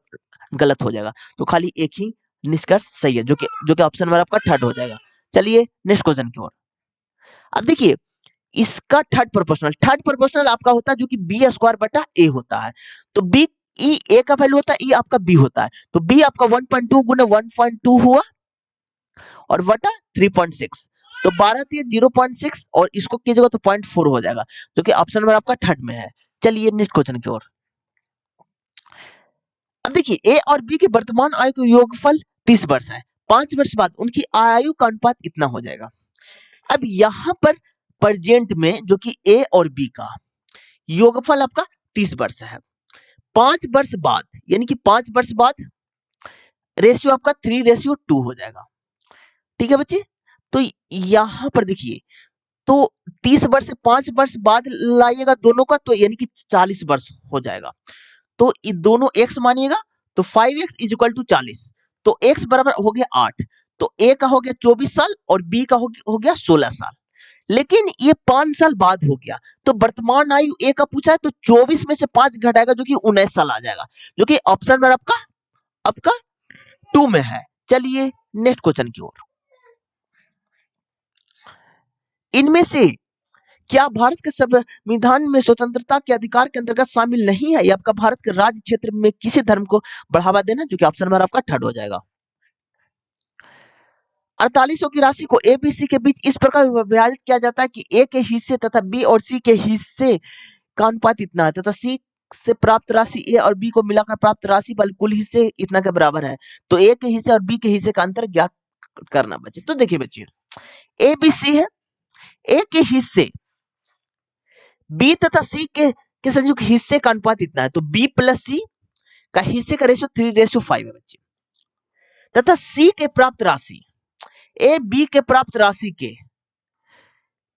गलत हो जाएगा। तो खाली एक ही निष्कर्ष सही है, जो कि ऑप्शन नंबर आपका थर्ड हो जाएगा। चलिए नेक्स्ट क्वेश्चन की ओर। अब देखिए इसका थर्ड प्रोपोर्शनल आपका होता है, जो कि बी स्क्वायर बटा ए होता है। तो बी ई ए का वैल्यू होता है, ई आपका बी होता है। तो बी आपका 1.2 गुना 1.2 हुआ और बटा 3.6, तो 12 दिए 0.6 और इसको कीजिएगा तो 0.4 हो जाएगा, जो कि ऑप्शन नंबर आपका थर्ड में है। चलिए नेक्स्ट क्वेश्चन की ओर। अब देखिए ए और बी के वर्तमान आयु का योगफल 30 वर्ष है। 5 वर्ष बाद उनकी आयु का अनुपात इतना हो जाएगा। अब यहां पर प्रेजेंट में जो कि ए और बी का योगफल आपका 30 वर्ष है। 5 वर्ष बाद यानी कि 5 वर्ष बाद रेशियो आपका 3:2 हो जाएगा। ठीक है बच्चे। तो यहां पर देखिए, तो 30 वर्ष से 5 वर्ष बाद लाइएगा दोनों का, तो यानी कि 40 वर्ष हो जाएगा। तो ये दोनों x मानिएगा तो 5x इज इक्वल टू 40, तो x बराबर हो गया 8, तो a का हो गया 24 साल और b का हो गया 16 साल। लेकिन ये 5 साल बाद हो गया, तो वर्तमान आयु a का पूछा है तो 24 में से 5 घटाएगा जो कि 19 साल आ जाएगा, जो कि ऑप्शन में आपका 2 में है। चलिए नेक्स्ट क्वेश्चन की ओर। इनमें से क्या भारत के संविधान में स्वतंत्रता के अधिकार के अंतर्गत शामिल नहीं है? ये आपका भारत के राज्य क्षेत्र में किसी धर्म को बढ़ावा देना, जो कि ऑप्शन नंबर आपका थर्ड हो जाएगा। 4800 की राशि को ए बी सी के बीच इस प्रकार विभाजित किया जाता है कि ए के हिस्से तथा बी और सी के हिस्से का अनुपात इतना है, तथा सी से प्राप्त राशि ए और बी को मिलाकर प्राप्त राशि बल कुल हिस्से इतना के बराबर है। तो ए के हिस्से और बी के हिस्से का अंतर ज्ञात करना बच्चे। तो देखिए बच्चे, ए बी सी है, ए के हिस्से बी तथा सी के संयुक्त हिस्से का अनुपात इतना है, तो बी प्लस सी का हिस्से का रेशियो 3:5 है बच्चे। तथा सी के प्राप्त राशि ए बी के प्राप्त राशि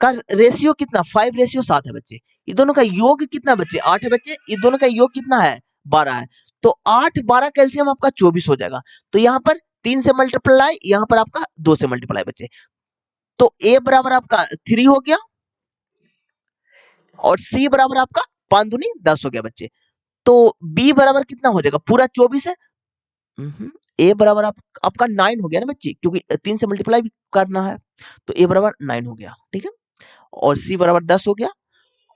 का रेशियो कितना 5:7 है बच्चे। ये दोनों का योग कितना बच्चे 8 है बच्चे। ये दोनों का योग कितना है 12 है। तो 8 12 कैल्सियम आपका 24 हो जाएगा। तो यहाँ पर 3 से मल्टीप्लाई, यहाँ पर आपका 2 से मल्टीप्लाई बच्चे। तो ए बराबर आपका 3 हो गया और सी बराबर आपका 5 दूनी 10 हो गया बच्चे। तो बी बराबर कितना हो जाएगा पूरा 24 है। ए बराबर आपका 9 हो गया ना बच्चे, क्योंकि 3 से मल्टीप्लाई भी करना है, तो ए बराबर 9 हो गया। ठीक है, और सी बराबर 10 हो गया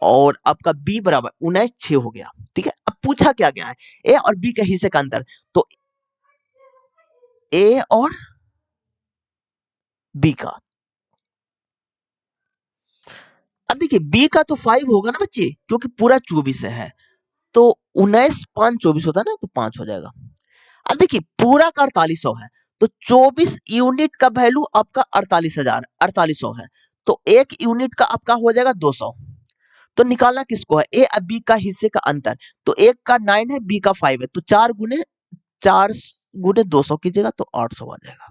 और आपका बी बराबर 19 6 हो गया। ठीक है, अब पूछा क्या गया है, ए और बी के हिस्से का अंतर। तो ए और बी का, अब देखिए बी का तो 5 होगा ना बच्चे, क्योंकि पूरा 24 है, तो 19 5 24 होता है ना, तो 5 हो जाएगा। अब देखिए पूरा का 4800 है, तो 24 यूनिट का वैल्यू आपका 4800 है, तो एक यूनिट का आपका हो जाएगा 200। तो निकालना किसको है, ए और बी का हिस्से का अंतर। तो एक का 9 है, बी का 5 है, तो 4 गुने 200 कीजिएगा तो 800 आ जाएगा,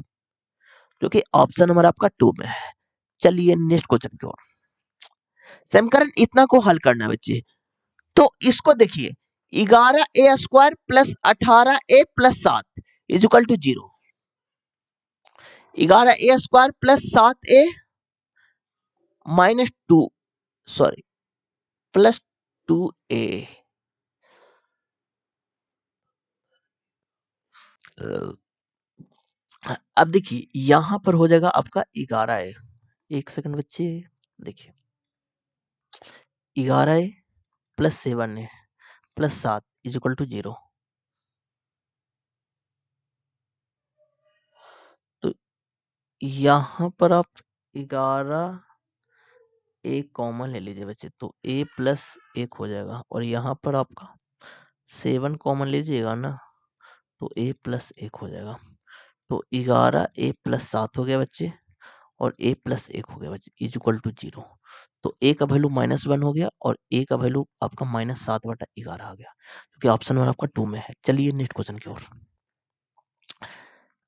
क्योंकि ऑप्शन नंबर आपका 2 में है। चलिए नेक्स्ट क्वेश्चन की ओर। समीकरण इतना को हल करना है बच्चे। तो इसको देखिए, 11a² plus 18a+7 is equal to 0। 11a² plus 7a minus 2, sorry plus 2a। अब देखिए यहां पर हो जाएगा आपका 11a, एक सेकंड बच्चे, देखिए 11a plus 7a plus 7 is equal to 0। तो यहां पर आप 11 एक कॉमन ले लीजिए बच्चे, तो a प्लस 1 हो जाएगा, और यहाँ पर आपका 7 कॉमन लीजिएगा ना, तो a प्लस 1 हो जाएगा। तो 11a+7 हो गया बच्चे, और a प्लस 1 हो गया बच्चे, इज इक्वल टू 0। तो a का वैल्यू -1 हो गया, और a का वैल्यू आपका -7/11 आ गया, क्योंकि ऑप्शन नंबर आपका 2 में है। चलिए नेक्स्ट क्वेश्चन की ओर।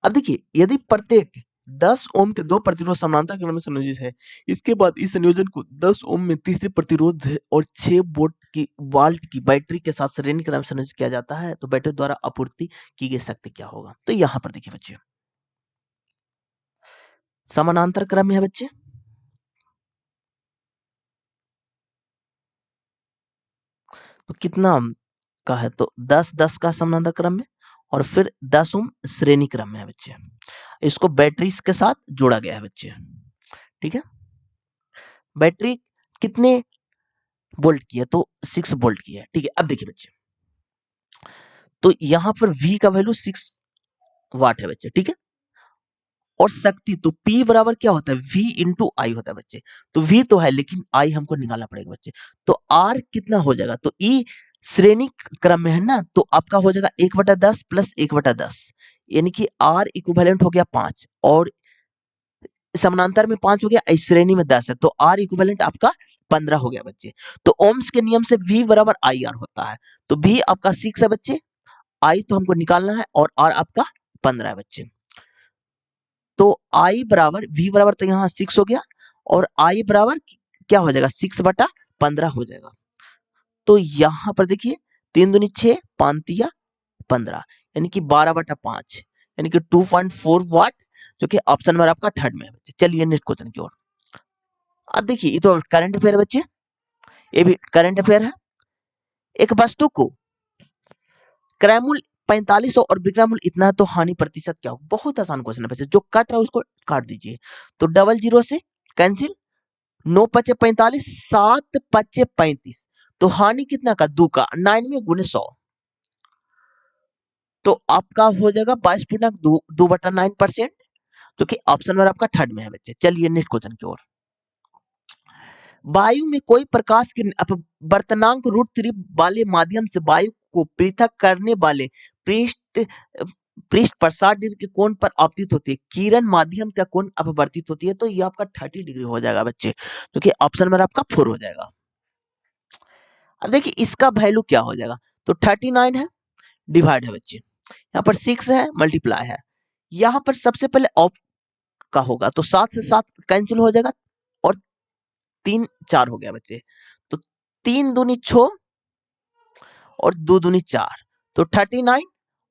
अब देखिए यदि प्रत्येक 10 ओम के दो प्रतिरोध समानांतर क्रम में संयोजित है, इसके बाद इस संयोजन को 10 ओम में तीसरे प्रतिरोध और 6 वोल्ट की बैटरी के साथ श्रेणी क्रम में संयोजित किया जाता है, तो बैटरी द्वारा आपूर्ति की गई शक्ति क्या होगा। तो यहां पर देखिए बच्चे, समानांतर क्रम में है बच्चे, तो कितना का है, तो 10-10 का समानांतर क्रम में, और फिर 10 ओम श्रेणी क्रम में है बच्चे। इसको बैटरी के साथ जोड़ा गया है बच्चे, ठीक है। बैटरी कितने वोल्ट की है, तो 6 वोल्ट की है, ठीक है। अब देखिए बच्चे, तो यहां पर V का वैल्यू 6 वाट है बच्चे, ठीक है। और शक्ति तो P बराबर क्या होता है, V इंटू आई होता है बच्चे। तो V तो है, लेकिन I हमको निकालना पड़ेगा बच्चे। तो R कितना हो जाएगा, तो E श्रेणी क्रम में है ना, तो आपका हो जाएगा 1/10 प्लस 1/10, यानी कि R इक्विवेलेंट हो गया 5, और समानांतर में 5 हो गया, इस श्रेणी में 10 है, तो R इक्विवेलेंट आपका 15 हो गया बच्चे। तो ओम्स के नियम से V बराबर IR होता है, तो V आपका 6 है बच्चे, I तो हमको निकालना है, और R आपका 15 है बच्चे। तो I बराबर V बराबर, तो यहाँ 6 हो गया, और I बराबर क्या हो जाएगा, 6/15 हो जाएगा। तो यहाँ पर देखिए 3 दूनी 6, 5 तिया 15, यानी कि 12/5, यानी कि 2.4 वाट, जो कि ऑप्शन नंबर आपका थर्ड में है बच्चे। चलिए नेक्स्ट क्वेश्चन की ओर। अब देखिए ये तो करंट अफेयर है बच्चे, ये भी करंट अफेयर है। एक वस्तु को क्रय मूल्य 4500 और विक्रय मूल्य इतना है, तो हानि प्रतिशत क्या हो। बहुत आसान क्वेश्चन है बच्चे, जो कट रहा है उसको काट दीजिए। तो 00 से कैंसिल, 9×5 = 45, 7×5 = 35, तो हानि कितना का, 2 का, 9 में गुने 100, तो आपका हो जाएगा 22.2/9%, जो कि ऑप्शन नंबर आपका थर्ड में है बच्चे। चलिए नेक्स्ट क्वेश्चन की ओर। वायु में कोई प्रकाश की अपवर्तनांक √3 वाले माध्यम से वायु को पृथक करने वाले पृष्ठ पृष्ठ पर 60 डिग्री के कोण पर आपतित होती है। किरण माध्यम का कोण अपवर्तित होती है, तो ये आपका 30 डिग्री हो जाएगा बच्चे, जो कि ऑप्शन नंबर आपका 4 हो जाएगा। अब देखिए इसका वैल्यू क्या हो जाएगा, तो 39 है, डिवाइड है बच्चे, यहाँ पर 6 है, मल्टीप्लाई है, यहाँ पर सबसे पहले ऑफ का होगा, तो 7 से 7 कैंसिल हो जाएगा, और 3 4 हो गया बच्चे, तो 3 दूनी 6 और 2 दूनी 4, तो 39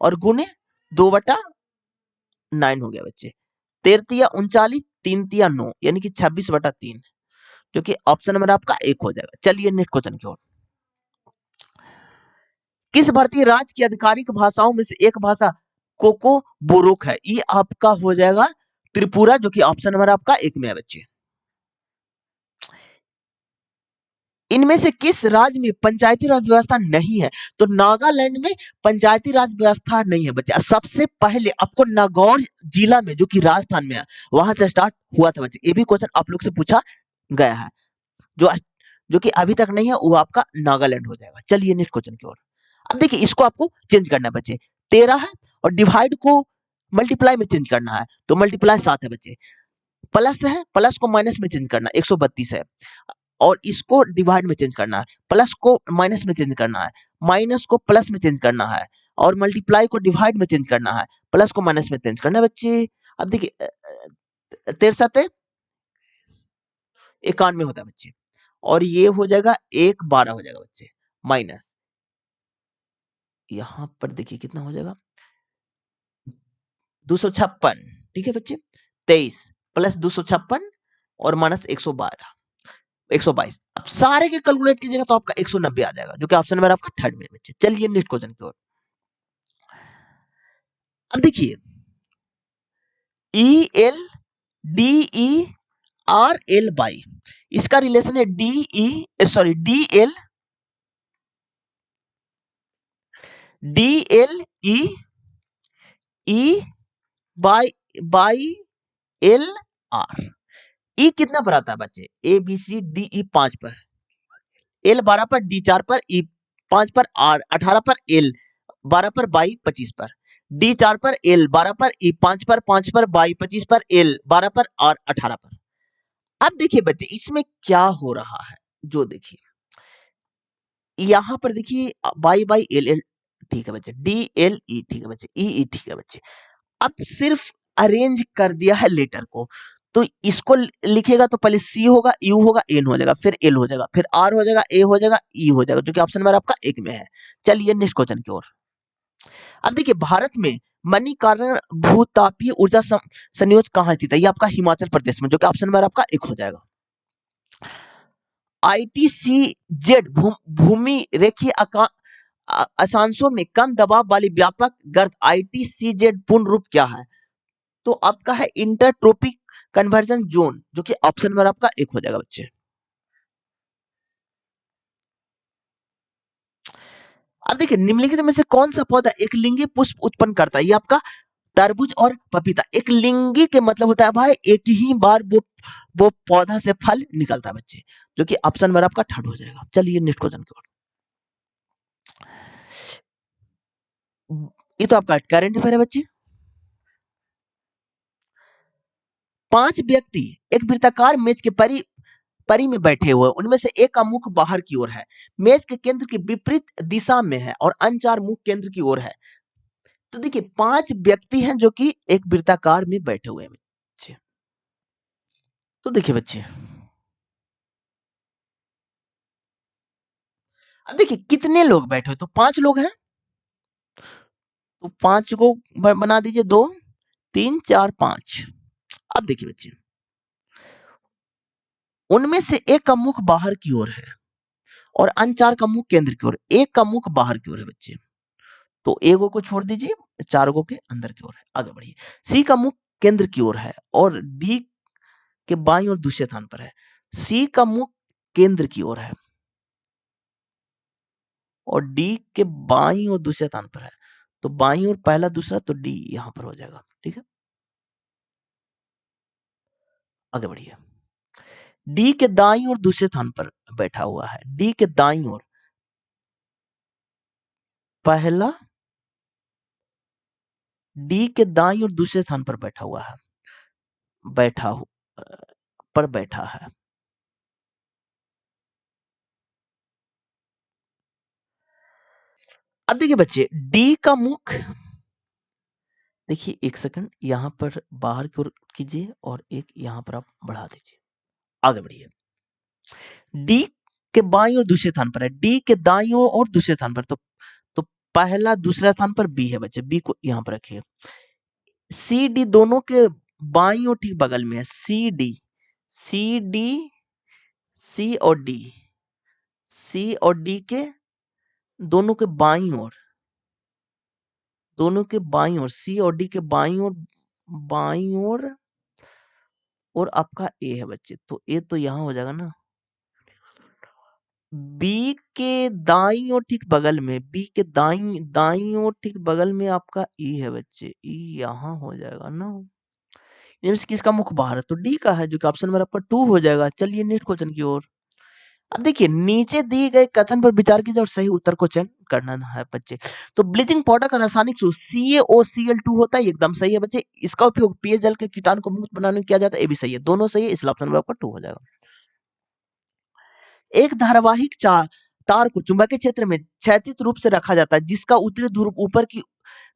और गुने 2/9 हो गया बच्चे। 13 × 39, 3 × 9, यानी कि 26/3, जो कि ऑप्शन नंबर आपका 1 हो जाएगा। चलिए नेक्स्ट क्वेश्चन की ओर। किस भारतीय राज्य की आधिकारिक भाषाओं में से एक भाषा कोको बोरोक है, ये आपका हो जाएगा त्रिपुरा, जो कि ऑप्शन नंबर आपका 1 में है बच्चे। इनमें से किस राज्य में पंचायती राज व्यवस्था नहीं है? तो नागालैंड में पंचायती राज व्यवस्था नहीं है बच्चे। सबसे पहले आपको नागौर जिला में, जो कि राजस्थान में है, वहां से स्टार्ट हुआ था बच्चे। ये भी क्वेश्चन आप लोग से पूछा गया है। जो जो कि अभी तक नहीं है, वो आपका नागालैंड हो जाएगा। चलिए नेक्स्ट क्वेश्चन की ओर। अब देखिए, इसको आपको चेंज करना है बच्चे। 13 है और डिवाइड को मल्टीप्लाई में चेंज करना है, तो मल्टीप्लाई 7 है बच्चे। प्लस है, प्लस को माइनस में चेंज करना है, 132 है। और इसको डिवाइड में चेंज करना है, प्लस को माइनस में चेंज करना है, माइनस को प्लस में चेंज करना है, और मल्टीप्लाई को डिवाइड में चेंज करना है, प्लस को माइनस में चेंज करना है बच्चे। अब देखिए, 13 91 होता है बच्चे, और ये हो जाएगा 112 हो जाएगा बच्चे, माइनस यहां पर देखिए कितना हो जाएगा, 256। ठीक है बच्चे, 23 प्लस 256 और माइनस 112, 122। अब सारे के कैलकुलेट कीजिएगा तो आपका 190 आ जाएगा, जो कि ऑप्शन नंबर आपका थर्ड में है बच्चे। चलिए नेक्स्ट क्वेश्चन की ओर। अब देखिए, E L D E R L by, इसका रिलेशन है D L E by by L R. E कितना पर आता है बच्चे? ए बी सी डी ई 5 पर, एल 12 पर, डी 4 पर, ई 5 पर, आर 18 पर, एल 12 पर, बाई 25 पर। डी 4 पर, एल 12 पर, ई 5 पर, 5 पर, बाई 25 पर, एल 12 पर, आर 18 पर। अब देखिए बच्चे, इसमें क्या हो रहा है, जो देखिए यहां पर देखिए, बाई बाई एल एल ठीक है बच्चे, डी एल ई ठीक है बच्चे, ई ई ठीक है बच्चे। अब सिर्फ अरेंज कर दिया है लेटर को, तो इसको लिखेगा तो पहले सी होगा, यू होगा, एन हो जाएगा, फिर एल हो जाएगा, फिर आर हो जाएगा, ए हो जाएगा, ई हो जाएगा, जो कि ऑप्शन नंबर आपका एक में है। चलिए नेक्स्ट क्वेश्चन की ओर। अब देखिए, भारत में मणिकर्ण भूतापीय ऊर्जा संयोज कहाँ स्थित है? ये आपका हिमाचल प्रदेश में, जो कि ऑप्शन नंबर आपका एक हो जाएगा। आईटीसीजेड भूमि रेखीय अक्षांशों में कम दबाव वाली व्यापक गर्त, आईटीसीजेड पूर्ण रूप क्या है? तो आपका है इंटरट्रोपिक कन्वर्जन जोन, जो कि ऑप्शन नंबर आपका एक हो जाएगा बच्चे। अब देखिए, निम्नलिखित में से कौन सा पौधा एक लिंगी पुष्प उत्पन्न करता है? ये आपका तरबूज और पपीता। एक लिंगी के मतलब होता है भाई, एक ही बार वो पौधा से फल निकलता है बच्चे, जो कि ऑप्शन नंबर आपका थर्ड हो जाएगा। चलिए नेक्स्ट क्वेश्चन की ओर। ये तो आपका करंट अफेयर है बच्चे। 5 व्यक्ति एक वृत्ताकार मेज के परी में बैठे हुए, उनमें से एक का मुख बाहर की ओर है, मेज के केंद्र के विपरीत दिशा में है, और अन्य 4 मुख केंद्र की ओर है। तो देखिए, 5 व्यक्ति हैं जो कि एक वृत्ताकार में बैठे हुए हैं बच्चे। तो देखिए बच्चे, अब देखिए कितने लोग बैठे हुए, तो 5 लोग हैं, तो 5 को बना दीजिए, 2 3 4 5। अब देखिए बच्चे, उनमें से एक का मुख बाहर की ओर है और अन्य 4 का मुख केंद्र की ओर, एक का मुख बाहर की ओर है बच्चे, तो एगो को छोड़ दीजिए, 4 गो के अंदर की ओर है। आगे बढ़िए। सी का मुख केंद्र की ओर है और डी के बाईं ओर दूसरे स्थान पर है। सी का मुख केंद्र की ओर है और डी के बाईं ओर दूसरे स्थान पर है, तो बाईं ओर पहला दूसरा, तो डी यहां पर हो जाएगा। ठीक है, आगे बढ़िए। डी के दाईं ओर दूसरे स्थान पर बैठा हुआ है, डी के दाईं ओर पहला, डी के दाईं ओर दूसरे स्थान पर बैठा हुआ है, बैठा हु, पर बैठा है। अब देखिए बच्चे, डी का मुख, देखिए एक सेकंड, यहां पर बाहर की ओर कीजिए और एक यहां पर आप बढ़ा दीजिए। आगे बढ़िए। डी के बाईं और दूसरे स्थान पर है, डी के दाईं ओर और दूसरे स्थान पर, तो पहला दूसरा स्थान पर बी है बच्चे, बी को यहां पर रखिए। सी डी दोनों के बाईं और ठीक बगल में है, सी डी, सी और डी, सी और डी के दोनों के बाईं ओर, दोनों के बाईं ओर, सी और डी के बाईं ओर, बाईं ओर, और आपका ए है बच्चे, तो ए तो यहां हो जाएगा ना, बी के दाईं और ठीक बगल में, बी के दाईं दाईं और ठीक बगल में आपका ई है बच्चे, ई यहाँ हो जाएगा ना, इनमें से किसका मुख बाहर है, तो डी का है, जो कि ऑप्शन नंबर आपका 2 हो जाएगा। चलिए नेक्स्ट क्वेश्चन की ओर। अब देखिए नीचे दिए गए कथन पर विचार कीजिए और सही उत्तर को चयन करना है बच्चे। तो ब्लीचिंग पाउडर का रासायनिक सूत्र CaOCl2 होता है, एकदम सही है बच्चे। इसका उपयोग पेयजल के कीटाणु को मुक्त बनाने में किया जाता है, ये भी सही है, दोनों सही है, इसलिए ऑप्शन नंबर आपका 2 हो जाएगा। एक धारावाहिक तार को चुंबकीय क्षेत्र में क्षैतिज रूप से रखा जाता है, जिसका उत्तरी ध्रुव ऊपर की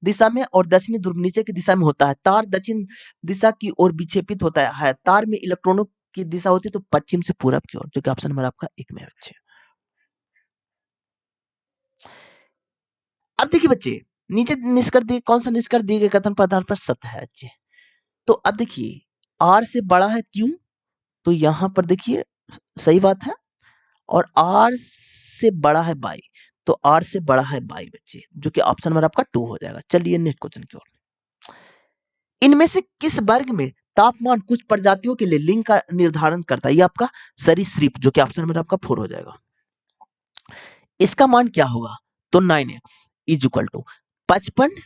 दिशा में और दक्षिणी ध्रुव नीचे की दिशा में होता है। तार दक्षिण दिशा की ओर विक्षेपित होता है। तार में इलेक्ट्रॉनों की दिशा होती है तो पश्चिम से पूरब की ओर, जो कि ऑप्शन नंबर आपका 1 में है बच्चे। अब देखिए बच्चे, नीचे निष्कर्ष दिए, कौन सा निष्कर्ष दिए गए कथन पर आधार पर सत्य है बच्चे। तो अब देखिए आर से बड़ा है क्यू, तो यहां पर देखिए सही बात है, और आर से बड़ा है बाई, तो आर से बड़ा है बाई बच्चे, जो कि ऑप्शन नंबर आपका 2 हो जाएगा। चलिए नेक्स्ट क्वेश्चन की ओर। इनमें से किस वर्ग में तापमान कुछ प्रजातियों के लिए लिंग का निर्धारण करता है, ये आपका सरीसृप, जो कि ऑप्शन नंबर आपका 4 हो जाएगा। इसका मान क्या होगा, तो 9x is equal to 55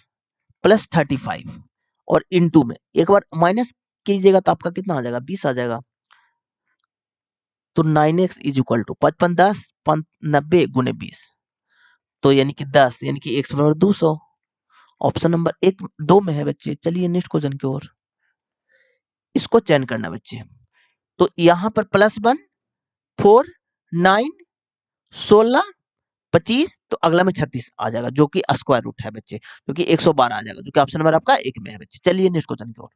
plus 35 और इनटू में एक बार माइनस कीजिएगा तो आपका कितना आ जाएगा, 20 आ जाएगा। तो 9x इज इक्वल टू 55 10 90 गुने 20, तो यानी कि 10, यानी कि x बराबर 200। ऑप्शन नंबर 1 2 में है बच्चे। चलिए नेक्स्ट क्वेश्चन की ओर, इसको चयन करना बच्चे। तो यहां पर +1 4 9 16 25, तो अगला में 36 आ जाएगा, जो कि स्क्वायर रूट है बच्चे, जो कि 112 आ जाएगा, जो कि ऑप्शन नंबर आपका 1 में है बच्चे। चलिए नेक्स्ट क्वेश्चन की ओर।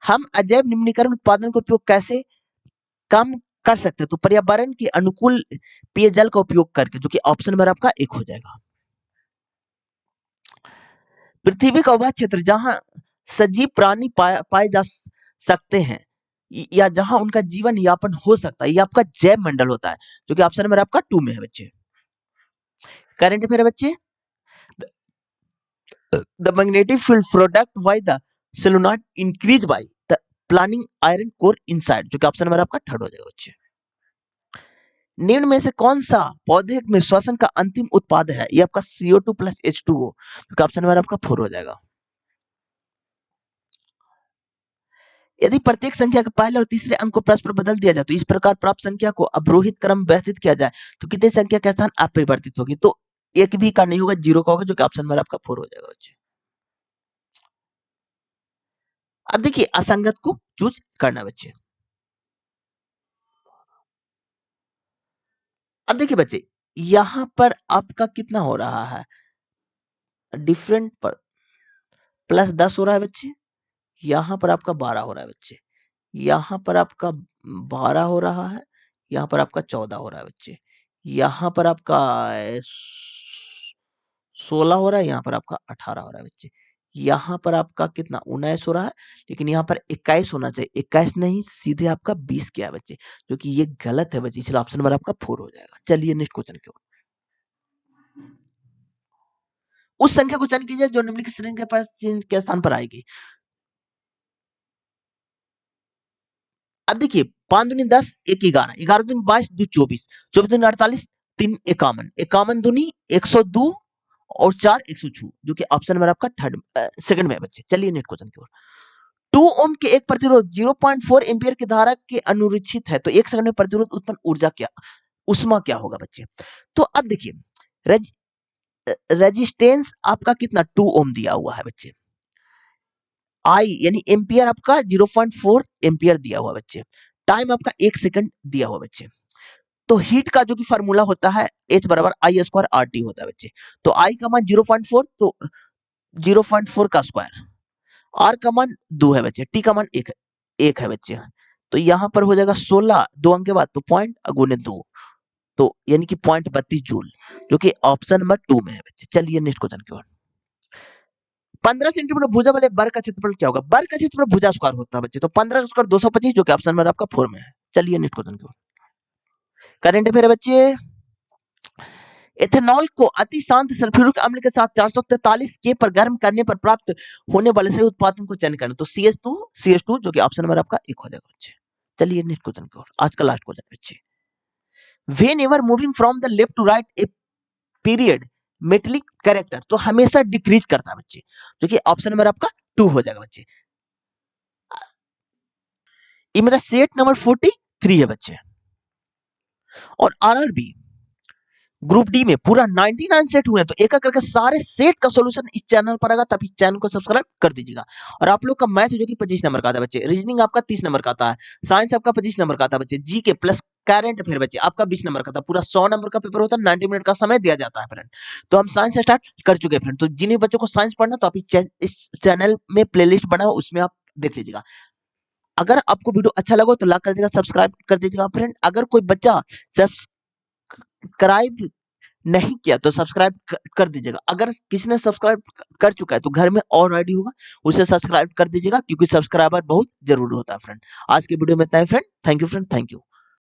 हम अजैव निम्नीकरण उत्पादन का उपयोग कैसे कम कर सकते हैं, तो पर्यावरण के अनुकूल पेयजल का उपयोग करके, जो कि ऑप्शन नंबर आपका 1 हो जाएगा। पृथ्वी का वह क्षेत्र जहां सजीव प्राणी पाए जा सकते हैं या जहां उनका जीवन यापन हो सकता है, ये आपका जैव मंडल होता है, जो कि ऑप्शन नंबर आपका 2 में है बच्चे। करंट अफेयर है बच्चे। The magnetic field product by the solenoid increased by the planning iron core inside, जो कि ऑप्शन नंबर आपका 3rd हो जाएगा बच्चे। निम्न में से कौन सा पौधे में श्वसन का अंतिम उत्पाद है, ये आपका CO2 प्लस H2O, जो कि ऑप्शन नंबर आपका 4 हो जाएगा। यदि प्रत्येक संख्या के पहले और तीसरे अंक को परस्पर बदल दिया जाए तो इस प्रकार प्राप्त संख्या को अवरोहित क्रम में व्यवस्थित किया जाए तो कितने संख्या का स्थान अपरिवर्तित होगी, तो एक भी का नहीं होगा, 0 का होगा, जो कि ऑप्शन नंबर आपका 4 हो जाएगा बच्चे। अब देखिए असंगत को चूज करना बच्चे। अब देखिए बच्चे, यहां पर आपका कितना हो रहा है, डिफरेंट पर +10 हो रहा है बच्चे, यहां पर आपका 12 हो रहा है बच्चे, यहाँ पर आपका 12 हो रहा है, यहाँ पर आपका 14 हो रहा है बच्चे, यहाँ पर आपका 16 हो रहा है, यहाँ पर आपका 18 हो रहा है बच्चे, यहाँ पर आपका कितना 19 हो रहा है, लेकिन यहाँ पर 21 होना चाहिए, 21 नहीं, सीधे आपका 20 किया है बच्चे, जो कि ये गलत है बच्चे, इसलिए ऑप्शन नंबर आपका 4 हो जाएगा। चलिए नेक्स्ट क्वेश्चन की ओर। उस संख्या को चयन कीजिए जो निम्नलिखित श्रेणी के पास चिन्ह के स्थान पर आएगी। अब देखिए 5 दूनी 10 1 11 11 दूनी 22 2 24 24 दूनी 48 3 51 51 दूनी 102 और 4 106, जो कि ऑप्शन नंबर आपका 2nd में है बच्चे। चलिए नेक्स्ट क्वेश्चन की ओर। 2 ओम के एक प्रतिरोध 0.4 एम्पियर की धारा के अनुरूचित है, तो 1 सेकंड में प्रतिरोध उत्पन्न ऊर्जा क्या उष्मा क्या होगा बच्चे। तो अब देखिए रेजिस्टेंस आपका कितना 2 ओम दिया हुआ है बच्चे, आई यानी एम्पियर आपका 0.4 एम्पियर दिया हुआ बच्चे, टाइम आपका 1 सेकंड दिया हुआ बच्चे। तो हीट का जो कि फार्मूला होता है H बराबर I स्क्वायर RT होता है बच्चे। तो I का मान 0.4, तो 0.4 का स्क्वायर, R का मान 2 है बच्चे, T का मान 1 है बच्चे। तो यहाँ पर हो जाएगा 16 2 अंक के बाद, तो पॉइंट गुने 2, तो यानी कि 0.32 जूल, जो कि ऑप्शन नंबर 2 में है बच्चे। चलिए नेक्स्ट क्वेश्चन की ओर। 15 सेंटीमीटर भुजा वाले वर्ग का क्षेत्रफल क्या होगा, वर्ग का क्षेत्रफल भुजा स्क्वायर होता है बच्चे, तो 15 का स्क्वायर 225, जो कि ऑप्शन नंबर आपका 4 में है। चलिए नेक्स्ट क्वेश्चन की ओर। करंट अफेयर है बच्चे। एथेनॉल को अति शांत सल्फ्यूरिक अम्ल के साथ 443 के पर गर्म करने पर प्राप्त होने वाले सही उत्पादन को चयन करना, तो CH2 जो कि ऑप्शन नंबर आपका 1 हो जाएगा बच्चे। चलिए नेक्स्ट क्वेश्चन की ओर, आज का लास्ट क्वेश्चन बच्चे। Whenever moving from the left to right a period metallic character, तो हमेशा डिक्रीज करता है बच्चे, जो कि ऑप्शन नंबर आपका 2 हो जाएगा बच्चे। ये मेरा सेट नंबर 43 है बच्चे। और आरआरबी ग्रुप डी में पूरा 99 सेट हुए हैं, तो एक एक करके सारे सेट का सॉल्यूशन इस चैनल पर आएगा, तब इस चैनल को सब्सक्राइब कर दीजिएगा। और आप लोग का मैथ जो कि 25 नंबर का आता है बच्चे, रीजनिंग आपका 30 नंबर का आता है, साइंस आपका 25 नंबर का आता है बच्चे, जी के प्लस करंट अफेयर बच्चे आपका 20 नंबर का था, पूरा 100 नंबर का पेपर होता है, 90 मिनट का समय दिया जाता है फ्रेंड। तो हम साइंस स्टार्ट कर चुके हैं फ्रेंड, तो जिन्हीं बच्चों को साइंस पढ़ना, तो आप इस चैनल में प्लेलिस्ट बना हो, उसमें आप देख लीजिएगा। अगर आपको वीडियो अच्छा लगा तो लाइक कर दीजिएगा, सब्सक्राइब कर दीजिएगा फ्रेंड। अगर कोई बच्चा सब्सक्राइब नहीं किया तो सब्सक्राइब कर दीजिएगा। अगर किसी ने सब्सक्राइब कर चुका है तो घर में और आईडी होगा, उसे सब्सक्राइब कर दीजिएगा, क्योंकि सब्सक्राइबर बहुत जरूरी होता है फ्रेंड। आज के वीडियो में इतना ही friend, thank you friend, thank you.